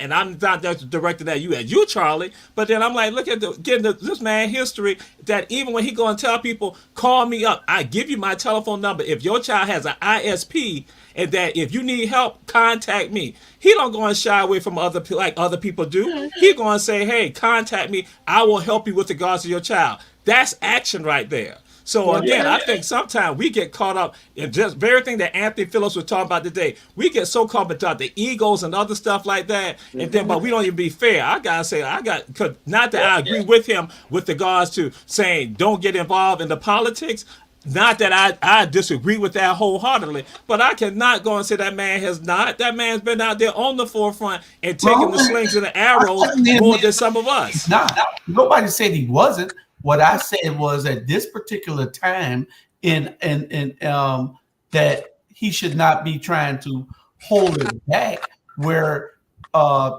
just directed at you, Charlie. But then I'm like, look at this man history that even when he go and tell people, call me up. I give you my telephone number. If your child has an ISP, and that if you need help, contact me. He don't go and shy away from other people do. He going to say, hey, contact me. I will help you with regards to your child. That's action right there. So again, I think sometimes we get caught up in just very thing that Anthony Phillips was talking about today. We get so caught up the egos and other stuff like that, and then but we don't even be fair. I gotta say, not that I agree with him with regards to saying don't get involved in the politics. Not that I disagree with that wholeheartedly, but I cannot go and say that man has not. That man's been out there on the forefront and taking the slings and the arrows more than some of us. Nobody said he wasn't. What I said was at this particular time in that he should not be trying to hold it back where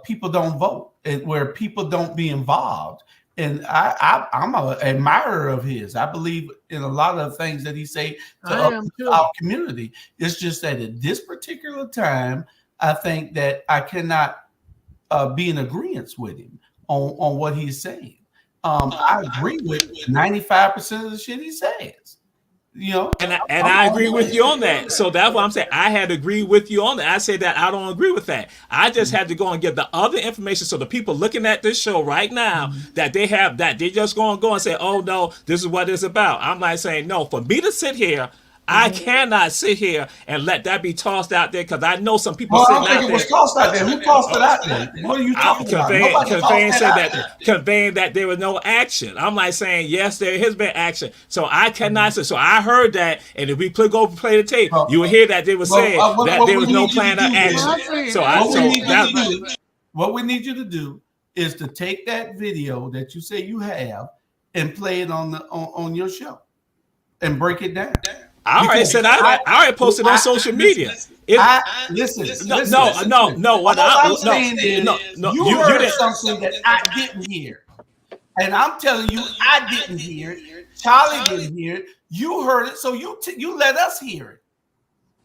people don't vote and where people don't be involved. And I'm an admirer of his. I believe in a lot of things that he say to our community. It's just that at this particular time, I think that I cannot be in agreement with him on what he's saying. I agree with 95% of the shit he says. You know, and I agree with you on that. So that's what I'm saying. I had to agree with you on that. I said that I don't agree with that. I just had to go and get the other information so the people looking at this show right now that they have that they just go and say, oh no, this is what it's about. I'm like saying no. For me to sit here, I cannot sit here and let that be tossed out there because I know some people sitting out there. I don't think it was tossed out there. Who tossed it out there? What are you talking about? Conveying that there was no action. I'm like saying, yes, there has been action. So I cannot say. So I heard that, and if we go play the tape, you will hear that they were saying that there was no plan of action. What we need you to do is to take that video that you say you have and play it on your show and break it down. I already said I already posted on social media. Listen. What I'm saying is, you heard something that I didn't hear, and I'm telling you, I didn't hear it. Charlie didn't hear it. You heard it, so you let us hear it.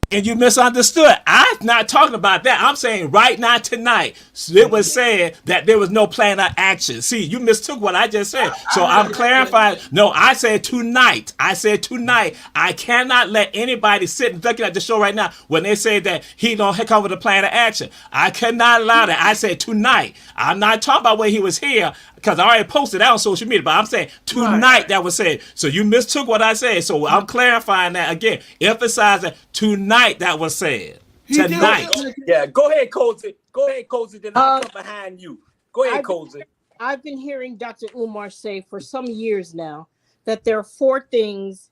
And you misunderstood. I'm not talking about that. I'm saying right now tonight, it was said that there was no plan of action. See, you mistook what I just said. So I'm clarifying. No, I said tonight. I cannot let anybody sit and looking at the show right now when they say that he don't come with a plan of action. I cannot allow that. I said tonight. I'm not talking about when he was here because I already posted that on social media, but I'm saying tonight that was said. So you mistook what I said. So I'm clarifying that again, emphasizing tonight that was said. Tonight. Yeah, go ahead, Cozy. Then I'll come behind you. Go ahead, Cozy. I've been hearing Dr. Umar say for some years now that there are 4 things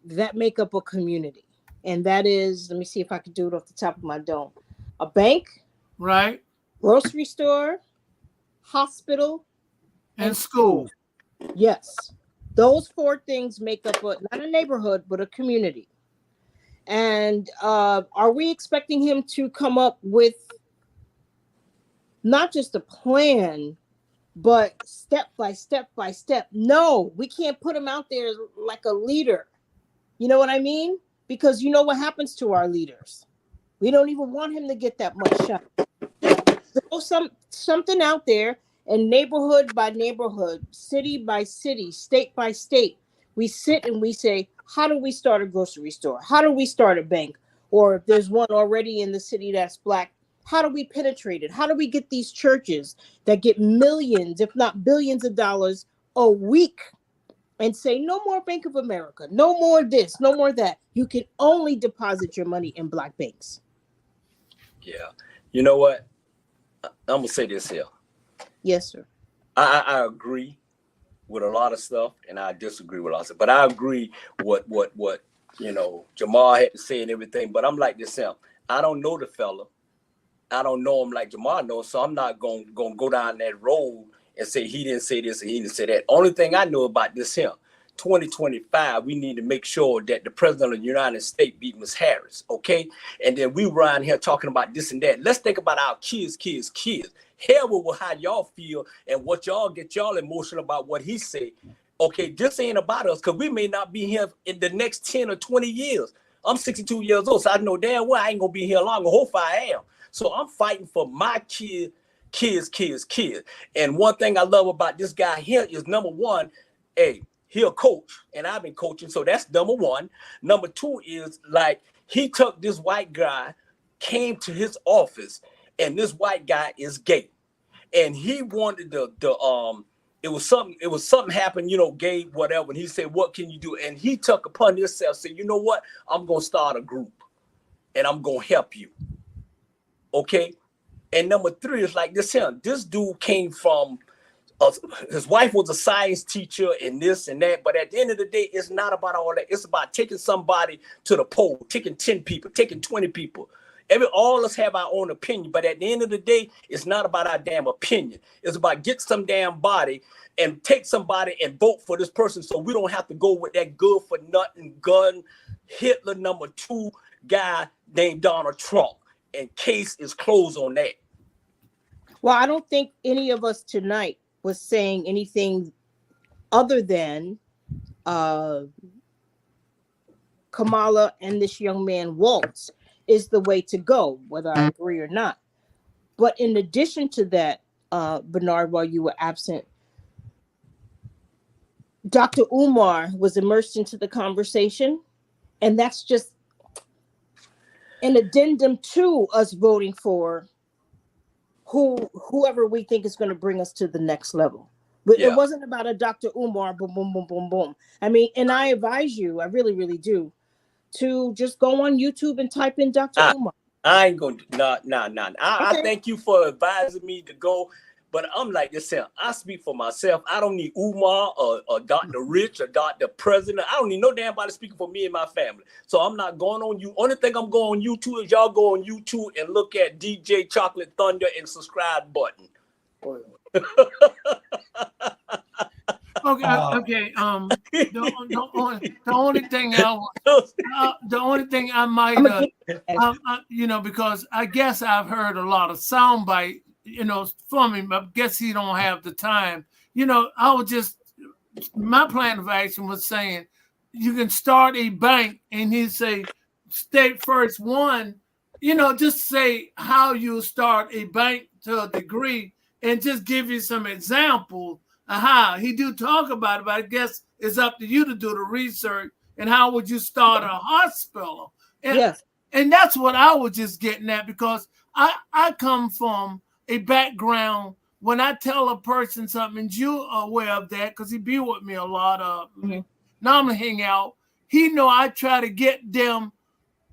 that make up a community. And that is, let me see if I can do it off the top of my dome. A bank, right? Grocery store, hospital, and school. Yes. Those 4 things make up not a neighborhood, but a community. And are we expecting him to come up with not just a plan, but step by step by step? No, we can't put him out there like a leader. You know what I mean? Because you know what happens to our leaders. We don't even want him to get that much shot. Throw something out there, and neighborhood by neighborhood, city by city, state by state, we sit and we say, how do we start a grocery store? How do we start a bank? Or if there's one already in the city that's Black, how do we penetrate it? How do we get these churches that get millions, if not billions of dollars a week and say, no more Bank of America, no more this, no more that. You can only deposit your money in Black banks. Yeah. You know what? I'm going to say this here. Yes, sir. I agree with a lot of stuff, and I disagree with a lot of stuff. But I agree what Jamal had to say and everything. But I'm like this him. I don't know the fella. I don't know him like Jamal knows, so I'm not gonna go down that road and say he didn't say this and he didn't say that. Only thing I know about this him. 2025, we need to make sure that the president of the United States beat Ms. Harris, okay? And then we around here talking about this and that. Let's think about our kids. Hell with how y'all feel and what y'all get y'all emotional about what he said. Okay, this ain't about us, because we may not be here in the next 10 or 20 years. I'm 62 years old, so I know damn well I ain't gonna be here long. I hope I am. So I'm fighting for my kids. And one thing I love about this guy here is, number one, hey, he a coach, and I've been coaching, so that's number one. Number two is, like, he took this white guy, came to his office, and this white guy is gay, and he wanted it was something happened, gay, whatever. And he said, what can you do? And he took upon himself, said, you know what? I'm going to start a group and I'm going to help you. Okay. And number three is like this here. This dude came from, his wife was a science teacher and this and that. But at the end of the day, it's not about all that. It's about taking somebody to the poll, taking 10 people, taking 20 people. All of us have our own opinion, but at the end of the day, it's not about our damn opinion. It's about get some damn body and take somebody and vote for this person, so we don't have to go with that good for nothing gun Hitler number 2 guy named Donald Trump. And case is closed on that. Well, I don't think any of us tonight was saying anything other than Kamala and this young man Waltz is the way to go, whether I agree or not. But in addition to that, Bernard, while you were absent, Dr. Umar was immersed into the conversation, and that's just an addendum to us voting for whoever we think is going to bring us to the next level. But It wasn't about a Dr. Umar, boom, boom, boom, boom, boom. I mean, and I advise you, I really, really do, to just go on YouTube and type in Dr. Umar. I ain't going to, no. I thank you for advising me to go, but I'm like this here. I speak for myself. I don't need Umar or Dr. Rich or Dr. President. I don't need no damn body speaking for me and my family. So I'm not going on you. Only thing I'm going on YouTube is y'all go on YouTube and look at DJ Chocolate Thunder and subscribe button. Okay. The only thing I might, because I guess I've heard a lot of soundbite, from him. I guess he don't have the time. My plan of action was saying, you can start a bank, and he'd say, state first one, just say how you start a bank to a degree, and just give you some examples. He do talk about it, but I guess it's up to you to do the research. And how would you start a hospital? And that's what I was just getting at, because I come from a background. When I tell a person something, and you are aware of that, because he be with me a lot, normally hang out, he know I try to get them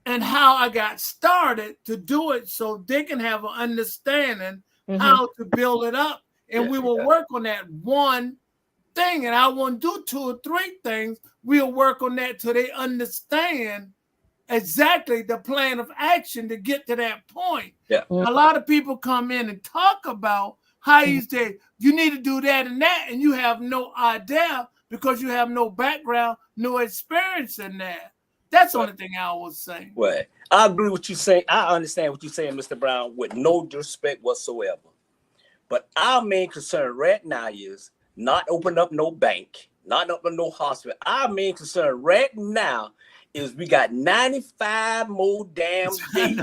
and how I got started to do it, so they can have an understanding how to build it up. And we will work on that one thing. And I won't do 2 or 3 things. We'll work on that till they understand exactly the plan of action to get to that point. A lot of people come in and talk about how you say, you need to do that and that, and you have no idea because you have no background, no experience in that. That's the only thing I was saying. Well, I agree with you saying. I understand what you're saying, Mr. Brown, with no disrespect whatsoever. But our main concern right now is not open up no bank, not open no hospital. Our main concern right now is we got 95 more damn days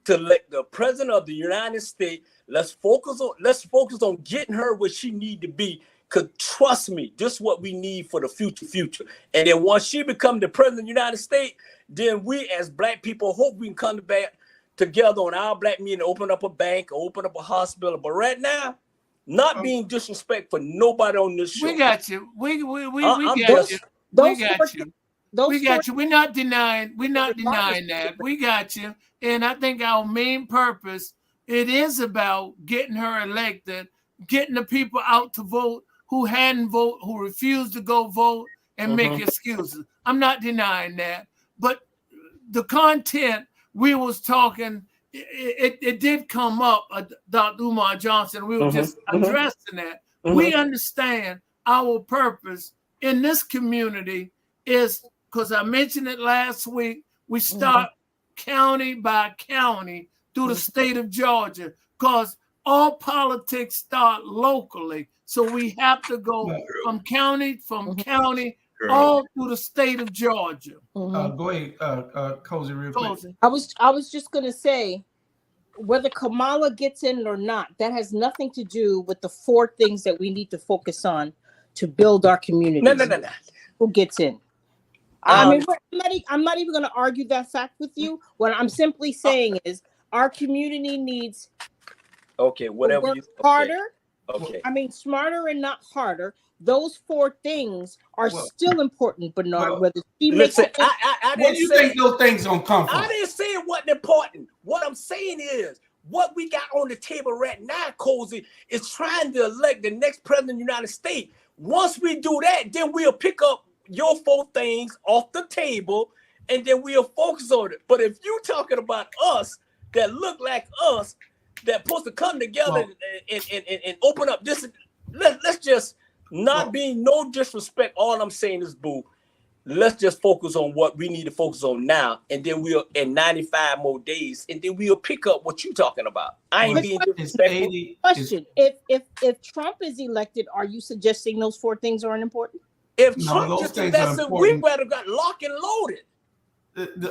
to let the president of the United States. Let's focus on getting her where she need to be. Cause trust me, this is what we need for the future. And then once she become the president of the United States, then we as black people hope we can come back together on our black meeting, open up a bank, or open up a hospital. But right now, not being disrespectful for nobody on this show. We got you. We got you. We got you. We got you. We're not denying that. We got you. And I think our main purpose, it is about getting her elected, getting the people out to vote who hadn't voted, who refused to go vote and make excuses. I'm not denying that. But the content we was talking, it did come up, Dr. Umar Johnson. We were just addressing that. We understand our purpose in this community is, because I mentioned it last week, we start county by county through the state of Georgia, because all politics start locally. So we have to go from county, all through the state of Georgia. Go ahead, Cozy, real quick. I was just gonna say, whether Kamala gets in or not, that has nothing to do with the 4 things that we need to focus on to build our community. No. Who gets in? I mean, I'm not even going to argue that fact with you. What I'm simply saying is our community needs whatever work you harder. Okay. I mean, smarter and not harder. Those 4 things are still important, Bernard. Whether she makes Listen, it, I Where do you think those things gonna come from? I didn't say it wasn't important. What I'm saying is, what we got on the table right now, Cozy, is trying to elect the next president of the United States. Once we do that, then we'll pick up your 4 things off the table, and then we'll focus on it. But if you talking about us that look like us, that supposed to come together and open up this, let's just not be no disrespect. All I'm saying is, boo, let's just focus on what we need to focus on now, and then we'll in 95 more days, and then we'll pick up what you talking about. I ain't being disrespectful. question: If Trump is elected, are you suggesting those 4 things aren't important? If Trump just elected, we better got locked and loaded.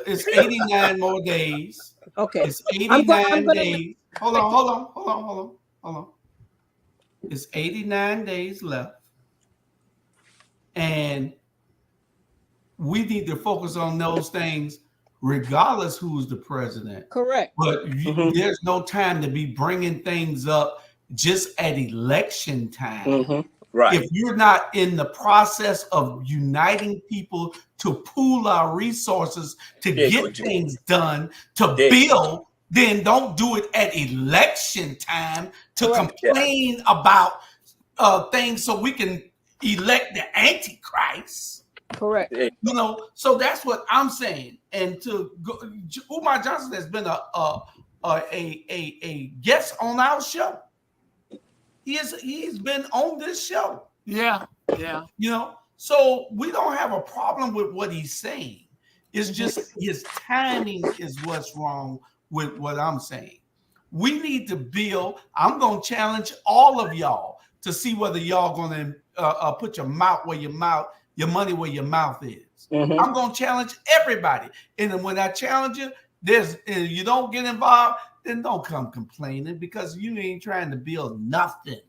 It's 89 more days. Okay, it's 89 days. Hold on. It's 89 days left, and we need to focus on those things regardless who's the president. Correct. But there's no time to be bringing things up just at election time. Right. If you're not in the process of uniting people to pool our resources to get things done, to build, then don't do it at election time to complain about things so we can elect the Antichrist. Correct. You know, so that's what I'm saying. And to go, Umar Johnson has been a guest on our show. He's been on this show. Yeah. You know, so we don't have a problem with what he's saying. It's just his timing is what's wrong with what I'm saying. We need to build. I'm going to challenge all of y'all to see whether y'all going to put your money where your mouth is. I'm going to challenge everybody. And then when I challenge you, you don't get involved, then don't come complaining because you ain't trying to build nothing.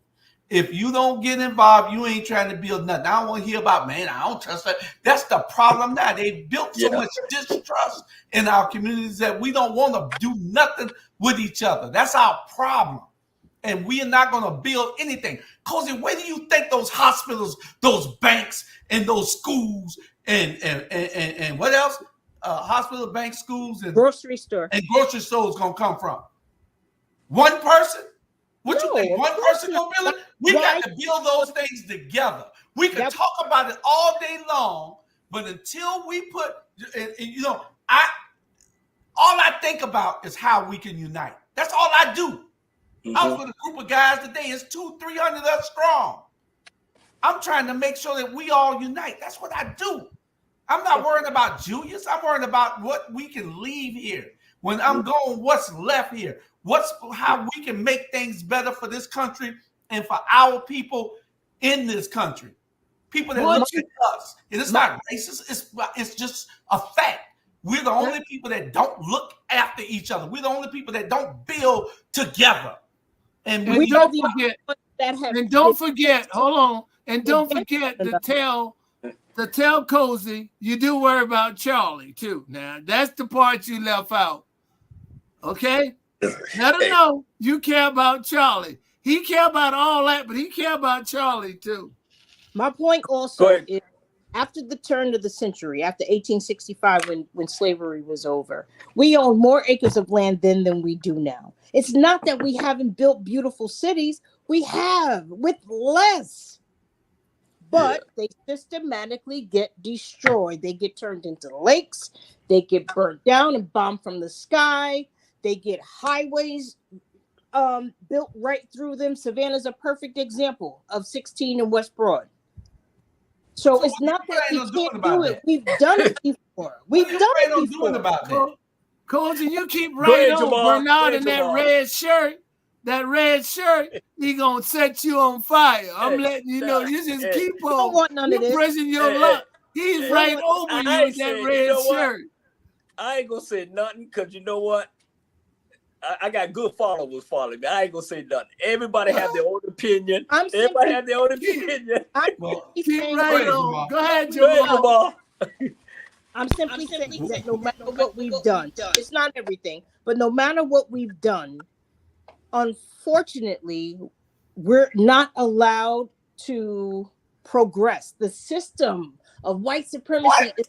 If you don't get involved, you ain't trying to build nothing. I don't want to hear about, man, I don't trust that. That's the problem now. They built so much distrust in our communities that we don't want to do nothing with each other. That's our problem. And we are not going to build anything. Cozy, where do you think those hospitals, those banks, and those schools, and what else? Hospital, bank, schools, and grocery store. And grocery stores going to come from? One person? What you think? One person going to build it? We got to build those things together. We can talk about it all day long, but until we put, you know, all I think about is how we can unite. That's all I do. I was with a group of guys today. It's 200-300 of us strong. I'm trying to make sure that we all unite. That's what I do. I'm not worrying about Julius. I'm worrying about what we can leave here. When I'm going, what's left here? How we can make things better for this country and for our people in this country. People that look at us. And it's not racist. It's just a fact. We're the only people that don't look after each other. We're the only people that don't build together. And don't forget, hold on, and don't forget to tell Cozy you do worry about Charlie too. Now that's the part you left out. Okay? Let him know you care about Charlie. He care about all that, but he care about Charlie too. My point also is after the turn of the century, after 1865, when slavery was over, we owned more acres of land then than we do now. It's not that we haven't built beautiful cities. We have with less. But they systematically get destroyed. They get turned into lakes. They get burnt down and bombed from the sky. They get highways built right through them. Savannah's a perfect example of 16 and West Broad. So it's not that we can't do it. We've done it before. We've done it before. About that? Coach, and you keep right on Bernard in that red shirt. That red shirt, he gonna set you on fire. I'm letting you know. You just keep on. Don't want none of this. Pressing your luck. He's right over you with that red shirt. I ain't gonna say nothing because you know what? I got good followers following me. I ain't gonna say nothing. Everybody have their own opinion. Everybody have their own opinion. Keep right on. Go ahead, Jamal. I'm simply saying that no matter what we've done, it's not everything, but no matter what we've done, unfortunately, we're not allowed to progress. The system of white supremacy is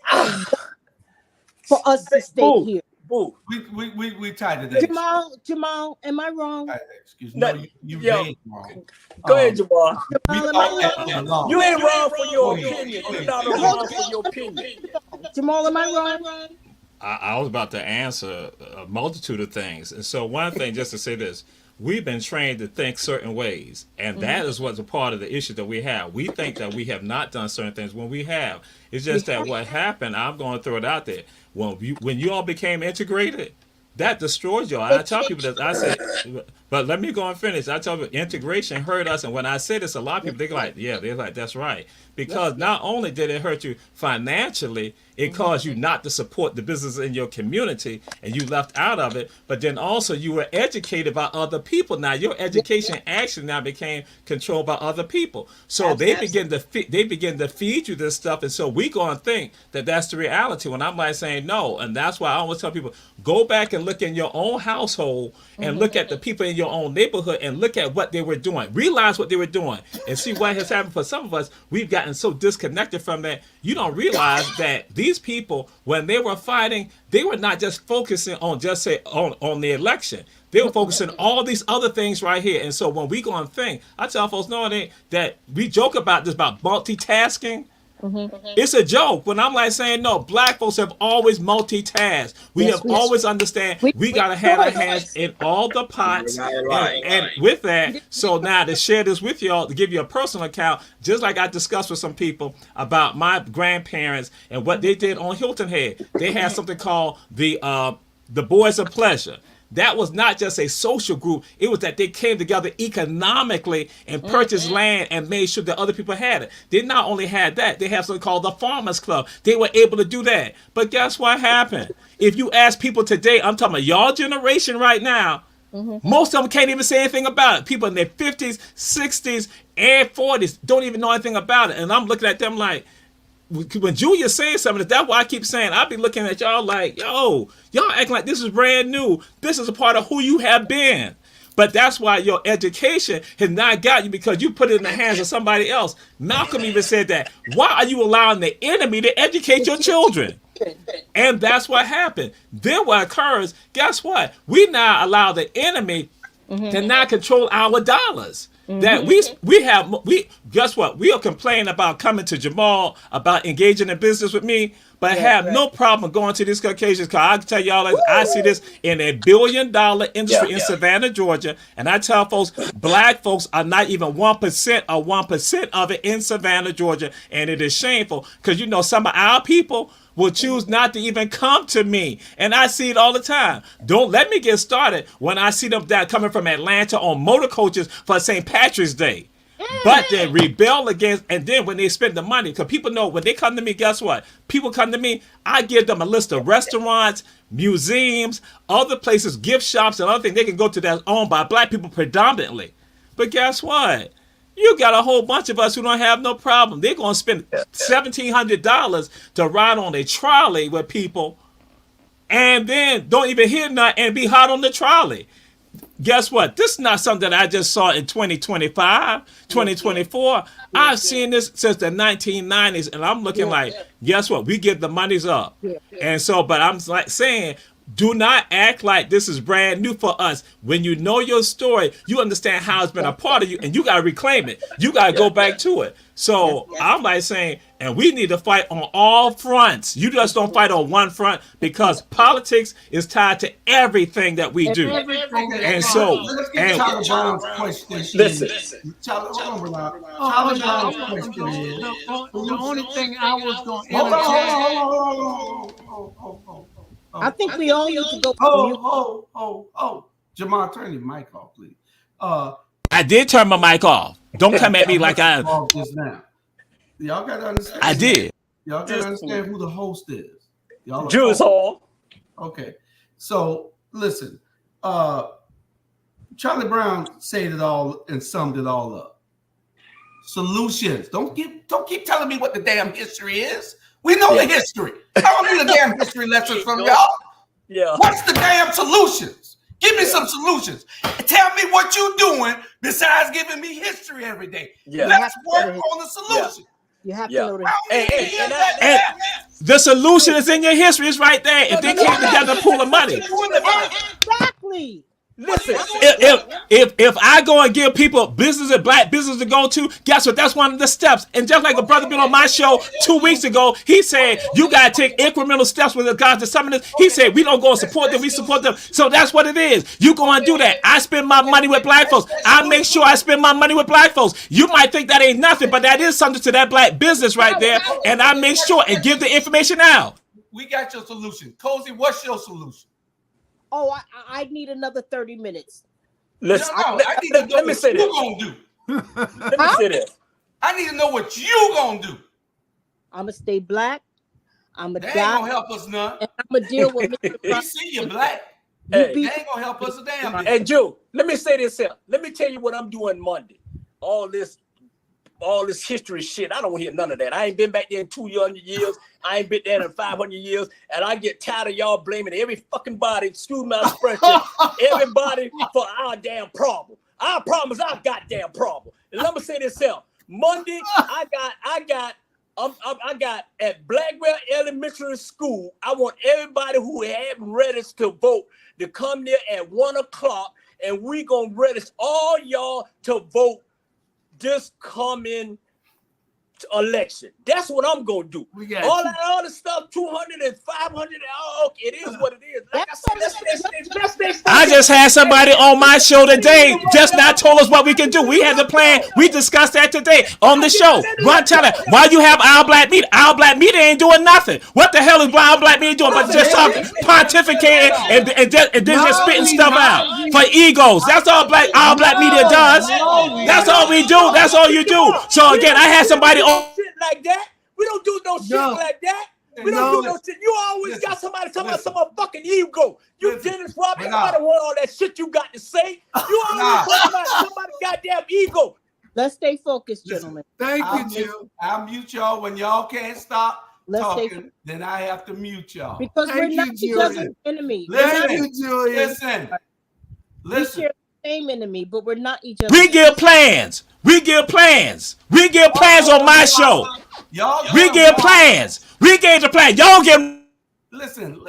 for us to stay here. We tied to that. Jamal, am I wrong? Excuse me. No, you ain't wrong. Go ahead, Jamal. You ain't wrong for your opinion. You're not wrong for your opinion. Jamal, am I wrong? I was about to answer a multitude of things. And so one thing, just to say this, we've been trained to think certain ways. And that is what's a part of the issue that we have. We think that we have not done certain things when we have. It's just that what happened, I'm going to throw it out there. When you all became integrated, that destroyed y'all. I tell people that, I say, but let me go and finish. I tell people integration hurt us. And when I say this, a lot of people, they're like, that's right. Because not only did it hurt you financially, it caused you not to support the business in your community and you left out of it, but then also you were educated by other people. Now your education actually now became controlled by other people. So they begin to feed you this stuff, and so we go and think that that's the reality when I'm like saying no. And that's why I always tell people, go back and look in your own household and look at the people in your own neighborhood and look at what they were doing. Realize what they were doing and see what has happened. For some of us, we've gotten so disconnected from that. You don't realize that these people, when they were fighting, they were not just focusing on on the election. They were focusing on all these other things right here. And so when we go and think, I tell folks, no, it ain't, that we joke about this, about multitasking. It's a joke when I'm like saying, no, black folks have always multitasked. We have always understand we got to have our hands in all the pots. And with that, so now to share this with y'all, to give you a personal account, just like I discussed with some people about my grandparents and what they did on Hilton Head. They had something called the Boys of Pleasure. That was not just a social group. It was that they came together economically and purchased land and made sure that other people had it. They not only had that, they have something called the Farmers Club. They were able to do that. But guess what happened? If you ask people today, I'm talking about y'all generation right now, most of them can't even say anything about it. People in their 50s, 60s, and 40s don't even know anything about it. And I'm looking at them like, when Julia's saying something, that's why I keep saying, I'll be looking at y'all like, yo, y'all acting like this is brand new. This is a part of who you have been. But that's why your education has not got you, because you put it in the hands of somebody else. Malcolm even said that. Why are you allowing the enemy to educate your children? And that's what happened. Then what occurs, guess what? We now allow the enemy to now control our dollars. That we guess what? We'll complain about coming to Jamal, about engaging in business with me, but have no problem going to these occasions, because I can tell y'all, I see this in $1 billion industry in Savannah, Georgia, and I tell folks, black folks are not even 1% or 1% of it in Savannah, Georgia, and it is shameful, because you know some of our people will choose not to even come to me. And I see it all the time. Don't let me get started when I see them that coming from Atlanta on motor coaches for St. Patrick's Day. But they rebel against, and then when they spend the money, because people know when they come to me, guess what? People come to me, I give them a list of restaurants, museums, other places, gift shops, and other things they can go to that's owned by black people predominantly. But guess what? You got a whole bunch of us who don't have no problem. They're going to spend $1,700 to ride on a trolley with people and then don't even hear nothing and be hot on the trolley. Guess what? This is not something that I just saw in 2025, 2024. I've seen this since the 1990s, and I'm looking like, guess what? We give the monies up. And so, but I'm like saying, do not act like this is brand new for us. When you know your story, you understand how it's been a part of you, and you got to reclaim it. You got to go back to it. So I'm like saying, And we need to fight on all fronts. You just don't fight on one front because politics is tied to everything that we do. And so, let's get Charlie Brown's question. Listen. Charlie Brown's question is the only thing I was going to hold. I think we all need to go. Jamal, turn your mic off, please. I did turn my mic off. Don't come at me like I just now. Y'all gotta understand. I did. Y'all gotta understand who the host is. Y'all Jules Hall. Okay. So listen, Charlie Brown said it all and summed it all up. Solutions. Don't keep telling me what the damn history is. We know the history. I don't need a damn history lesson from y'all. Yeah. What's the damn solutions? Give me some solutions. Tell me what you're doing besides giving me history every day. Yeah. Let's work on the solution. You have to know the the solution is in your history. It's right there. If they came together to pool of money. Exactly. Listen, if I go and give people business, black business to go to, guess what? That's one of the steps. And just like a brother been on my show 2 weeks ago, he said you gotta take incremental steps with regards to some of this. He said we don't go and support them, we support them. So that's what it is. You go and do that. I spend my money with black folks. I make sure I spend my money with black folks. You might think that ain't nothing, but that is something to that black business right there. And I make sure and give the information out. We got your solution. Cozy, what's your solution? Oh, I need another 30 minutes. Listen, let me say this. What you gonna do? Let me say this. I need to know what you gonna do. I'm gonna stay black. I'm gonna That die. ain't gonna help us none. And I'm gonna deal with Mr. We see you black. Hey, that ain't gonna help us a damn bit. Hey, Joe, let me say this here. Let me tell you what I'm doing Monday. All this history shit, I don't hear none of that. I ain't been back there in 200 years. I ain't been there in 500 years. And I get tired of y'all blaming every fucking body, excuse my expression, everybody for our damn problem. Our problem is our goddamn problem. And let me say this here. Monday, I got at Blackwell Elementary School, I want everybody who haven't registered to vote to come there at 1 o'clock, and we gonna register all y'all to vote this coming election. That's what I'm gonna do. All that other stuff, 200 and 500, okay, it is what it is. Like I said, let's I just had somebody on my show today just not told us what we can do. We had the plan. We discussed that today on the show. Run, tell it. Why you have Our Black Media? Our Black Media ain't doing nothing. What the hell is Our Black Media doing? But just talking, pontificating, and then just spitting stuff out for egos. That's all Our Black Media does. That's all we do. That's all you do. So again, I had somebody on. Shit like that. We don't do no shit like that. We don't do no shit. You always got somebody talking about some fucking ego. You Dennis Rodman, I don't want all that shit you got to say. You always talking about somebody's goddamn ego. Let's stay focused, gentlemen. Thank you, Jim. I'll mute y'all when y'all can't stop Let's talking. Then I have to mute y'all. Because we're not each other's enemy. Listen. We share the same enemy, but we're not each other. We give plans. We give plans on my show. We give plans. We gave the plan. Y'all give. Listen.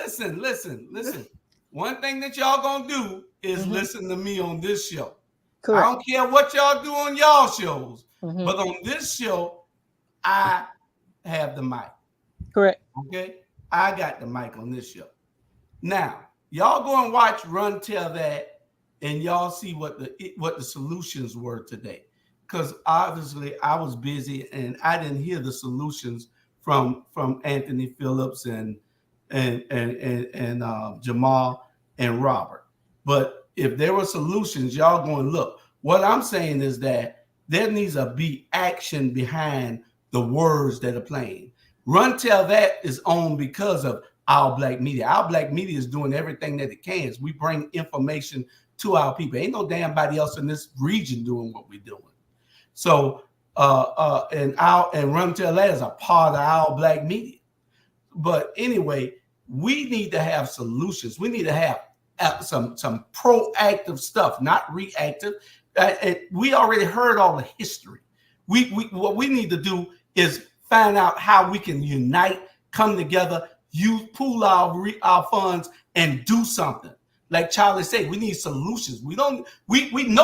One thing that y'all gonna do is listen to me on this show. Correct. I don't care what y'all do on y'all shows, but on this show, I have the mic. Correct. Okay, I got the mic on this show. Now, y'all go and watch Run Tell That, and y'all see what the solutions were today. Because obviously I was busy and I didn't hear the solutions from Anthony Phillips and Jamal and Robert. But if there were solutions, y'all going to look. What I'm saying is that there needs to be action behind the words that are playing. Run Tell That is on because of Our Black Media. Our Black Media is doing everything that it can. We bring information to our people. Ain't no damn body else in this region doing what we're doing. So and Run Tell That is a part of Our Black Media. But anyway, we need to have solutions. We need to have some proactive stuff, not reactive. We already heard all the history. What we need to do is find out how we can unite, come together, pool our funds, and do something. Like Charlie said, we need solutions. We know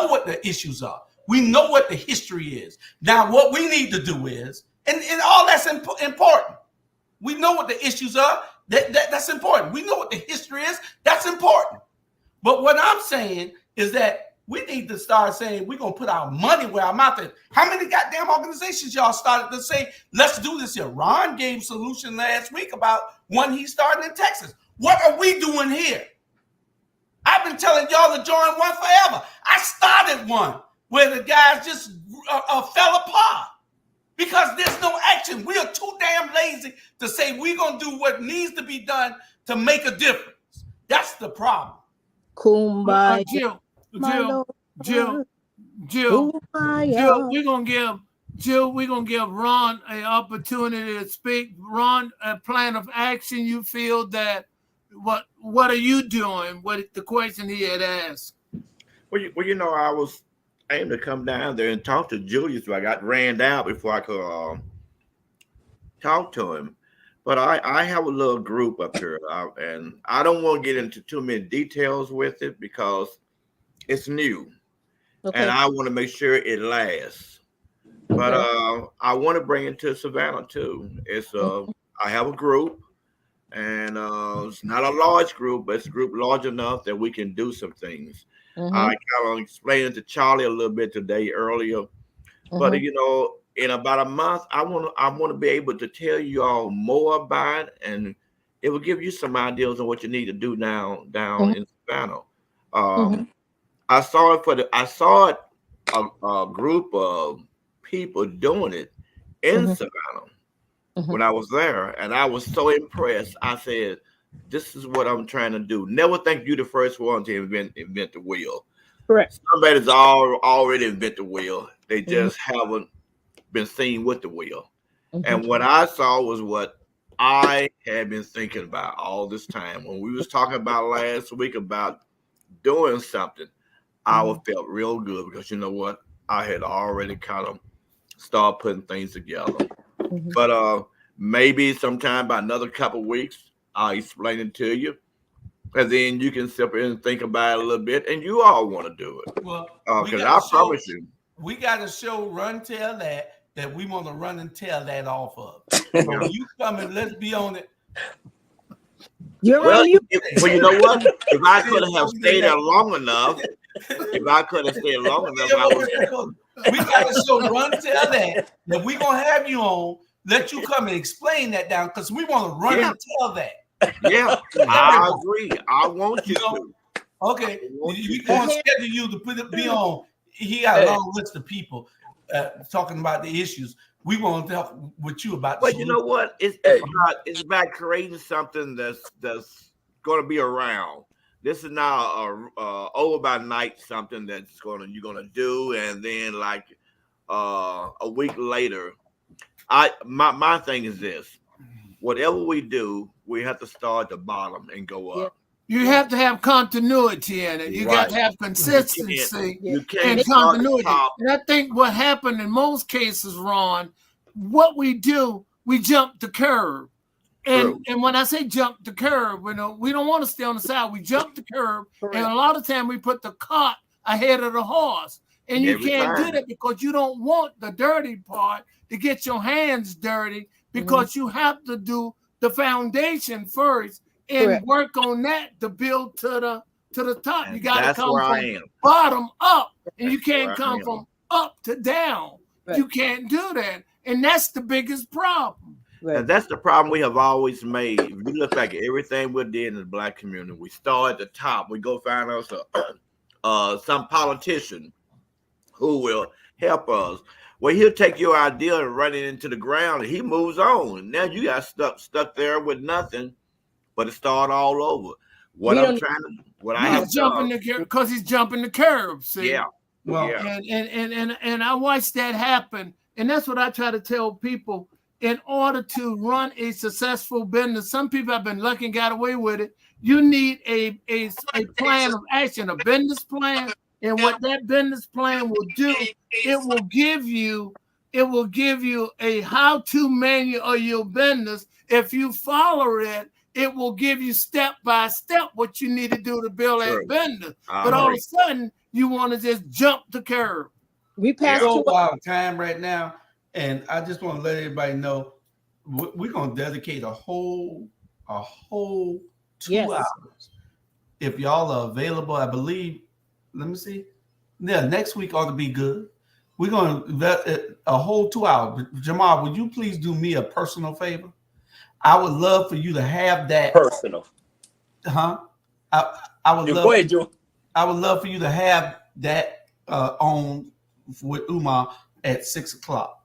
what the issues are. We know what the history is. Now, what we need to do is, and all that's important. We know what the issues are. That's important. We know what the history is. That's important. But what I'm saying is that we need to start saying we're going to put our money where our mouth is. How many goddamn organizations y'all started to say, let's do this here? Ron gave solution last week about one he started in Texas. What are we doing here? I've been telling y'all to join one forever. I started one where the guys just fell apart because there's no action. We are too damn lazy to say we're going to do what needs to be done to make a difference. That's the problem. Kumbaya. Jill, we're gonna give Ron an opportunity to speak. Ron, a plan of action. You feel that what are you doing? What the question he had asked? Well, you know, I was aiming to come down there and talk to Julius, but I got ran out before I could talk to him. But I have a little group up here, and I don't want to get into too many details with it because it's new, and I want to make sure it lasts. But I want to bring it to Savannah too. It's I have a group, and it's not a large group, but it's a group large enough that we can do some things. I kind of explained it to Charlie a little bit today earlier, but you know, in about a month, I want to be able to tell you all more about it, and it will give you some ideas on what you need to do now down in Savannah. I saw a group of people doing it in Savannah when I was there, and I was so impressed. I said, "This is what I'm trying to do." Never think you're the first one to invent the wheel. Correct. Somebody's already invented the wheel. They just haven't been seen with the wheel. And what I saw was what I had been thinking about all this time. When we was talking about last week about doing something, I felt real good because you know what? I had already kind of started putting things together. But maybe sometime by another couple of weeks, I'll explain it to you. And then you can sit there and think about it a little bit, and you all want to do it. Well, because I promise you. We got to show Run Tell that we want to run and tell that off of. So you come and let's be on it. Well, you know what? If I could have stayed there long enough, I would. We got to show Run Tell that we're going to have you on, let you come and explain that down because we want to run and tell that. Yeah, I agree. I want you to. Okay, we going to schedule you to be on. He got a long list of people talking about the issues. We want to talk with you about. But you know what? It's about creating something that's going to be around. This is not over by night something that's you're gonna do, and then like a week later. My thing is this: whatever we do, we have to start at the bottom and go up. You have to have continuity in it. You got to have consistency and continuity. And I think what happened in most cases, Ron, what we do, we jump the curve. And when I say jump the curve, we don't want to stay on the side. We jump the curve, and a lot of time we put the cart ahead of the horse. And you can't do that because you don't want the dirty part to get your hands dirty because you have to do the foundation first. And work on that to build to the top. And you got to come from bottom up, and you can't come from up to down. You can't do that, and that's the biggest problem. And that's the problem we have always made. If you look like everything we did in the Black community, we start at the top. We go find us some politician who will help us. Well, he'll take your idea and run it into the ground, and he moves on. Now you got stuck there with nothing. But it started all over. Because he's jumping the curve. See? Yeah. Well, and I watched that happen, and that's what I try to tell people. In order to run a successful business, some people have been lucky and got away with it. You need a plan of action, a business plan, and what that business plan will do, it will give you a how-to manual of your business. If you follow it, it will give you step by step what you need to do to build that business. But all of a sudden, you want to just jump the curve. We passed our time right now. And I just want to let everybody know we're going to dedicate a whole 2 hours. If y'all are available, I believe, let me see. Yeah, next week ought to be good. We're going to a whole 2 hours. Jamal, would you please do me a personal favor? I would love for you to have that personal. I would love. Go ahead, Joe. I would love for you to have that on with Umar at 6 o'clock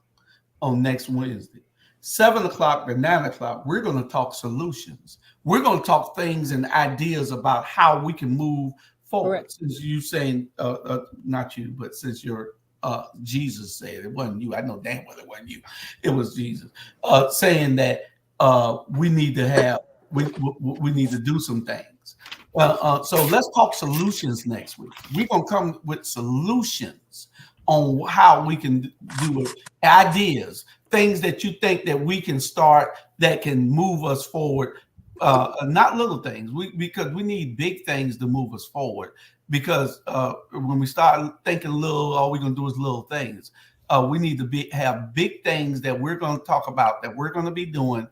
on next Wednesday. 7 o'clock to 9 o'clock, we're going to talk solutions. We're going to talk things and ideas about how we can move forward. Correct. Since you saying, not you, but since you're Jesus said, it wasn't you. I know damn well it wasn't you. It was Jesus saying that we need to have, we need to do some things. So let's talk solutions next week. We're going to come with solutions on how we can do it, ideas, things that you think that we can start that can move us forward. Not little things, because we need big things to move us forward. Because when we start thinking little, all we're going to do is little things. We need to have big things that we're going to talk about, that we're going to be doing,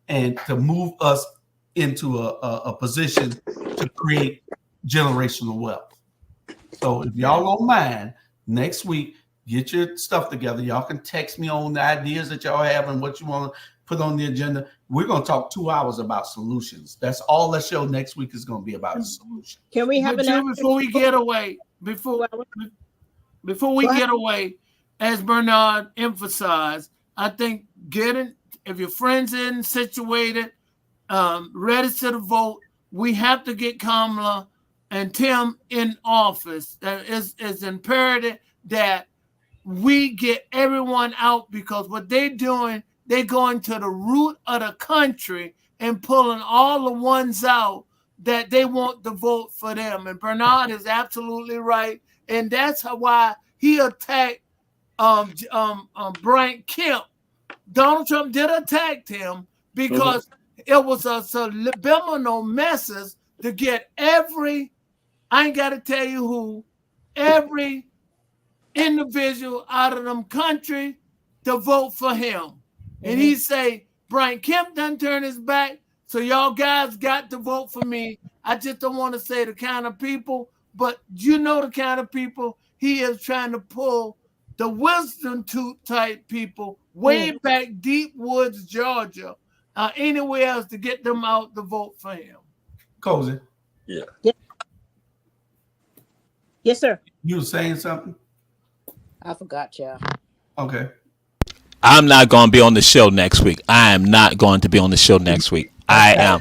and to move us into a position to create generational wealth. So if y'all don't mind, next week, get your stuff together. Y'all can text me on the ideas that y'all have and what you want to put on the agenda. We're going to talk 2 hours about solutions. That's all the show next week is going to be about, a solution. Can we have before we get away, as Bernard emphasized, I think if your friends in situated, register to vote, we have to get Kamala and Tim in office. It's imperative that we get everyone out, because what they're doing, they're going to the root of the country and pulling all the ones out that they want to vote for them. And Bernard is absolutely right. And that's why he attacked Brian Kemp. Donald Trump did attack him because it was a subliminal message to get I ain't got to tell you who, every individual out of them country to vote for him. And he say, Brian Kemp done turn his back, so y'all guys got to vote for me. I just don't want to say the kind of people, but you know the kind of people he is trying to pull, the wisdom tooth type people way back deep woods, Georgia, anywhere else, to get them out to vote for him. Cozy. Yeah. Yes, sir. You were saying something? I forgot, y'all. Okay. I'm not going to be on the show next week. I am not going to be on the show next week. I am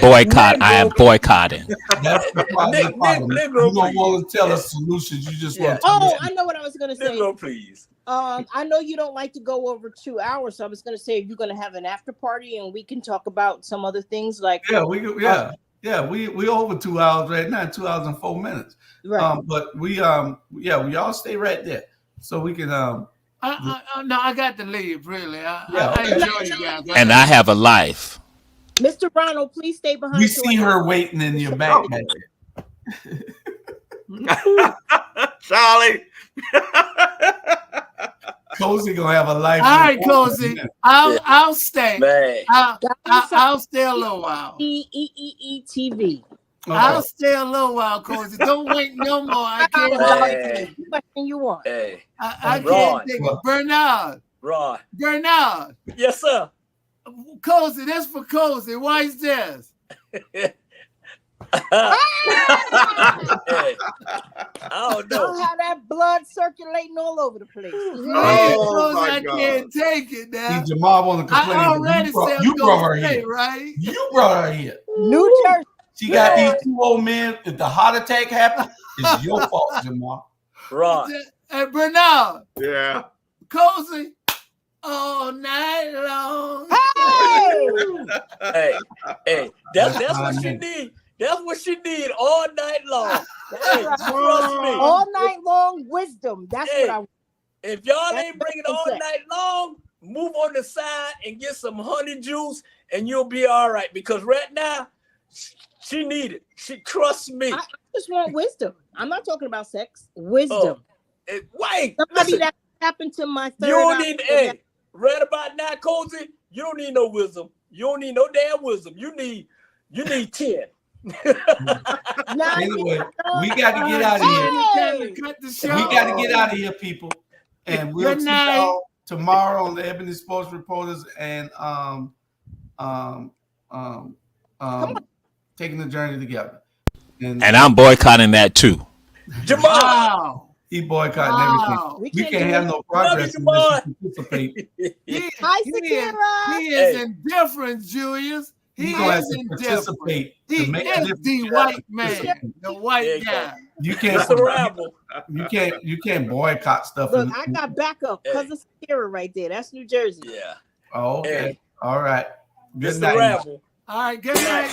boycotting. I am boycotting. That's the problem. You don't want to tell us solutions. You just want to. Oh, I know what I was going to say. Negro, please. I know you don't like to go over 2 hours, so I was going to say, if you're going to have an after party and we can talk about some other things like we over 2 hours right now, 2 hours and 4 minutes. Right. But we all stay right there so we can no, I got to leave, really. I enjoy you guys. And I have a life. Mr. Ronald, please stay behind. We see her waiting in your back. Charlie. Cozy gonna have a life. All right, Cozy. I'll stay. Man. I'll stay a little while. TV. Okay. I'll stay a little while, Cozy. Don't wait no more. I can't take it. What you want? Hey. I can't take it. Bernard. Bernard. Yes, sir. Cozy, that's for Cozy. Why is this? Hey, I don't know. Don't have that blood circulating all over the place. I can't take it now. Jamal want to complain. I already said you brought her here, right? You brought her here. New Jersey. She got these two old men. If the heart attack happened, it's your fault, Jamal. Right. Hey, Bernard. Yeah. Cozy. All night long. Hey, that's what she need. That's what she need all night long. Hey, trust me. All night long wisdom. That's what I want. If y'all ain't bringing all night long, move on the side and get some honey juice, and you'll be all right. Because right now, she need it. She trusts me. I just want wisdom. I'm not talking about sex. Wisdom. Wait. Somebody that happened to my third You don't eye? need, hey, right about now, Cozy, you don't need no wisdom. You don't need no damn wisdom. You need 10. Anyway, we got to get out of here. Hey, cut the show. We got to get out of here, people. And we'll Good see night. y'all tomorrow on the Ebony Sports Reporters and taking the journey together. And I'm boycotting that too. Jamal. Wow. He boycotting Wow. everything. We can't have no progress unless you participate. Hi, Sakira. He is indifferent, Julius. He gonna have is to indifferent. participate He to make a is difference. the white man, the white guy. You can't. Mr. Rabble. You can't boycott stuff. Look, I got backup. Cousin Sakira right there. That's New Jersey. Yeah. Oh, okay. Hey. All right. Good Mr. night. Rabble. All right, good night.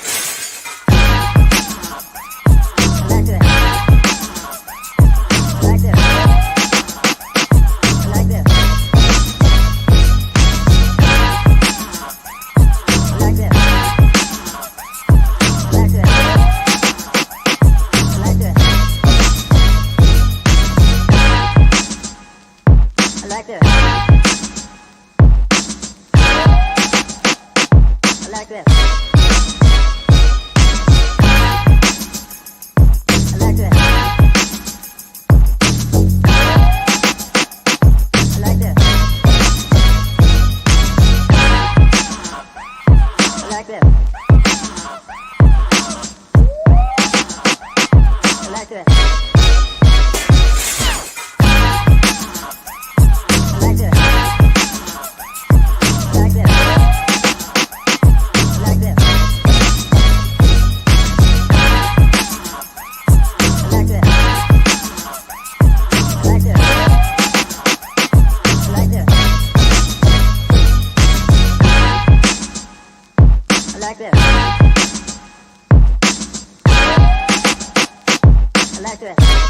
I like that.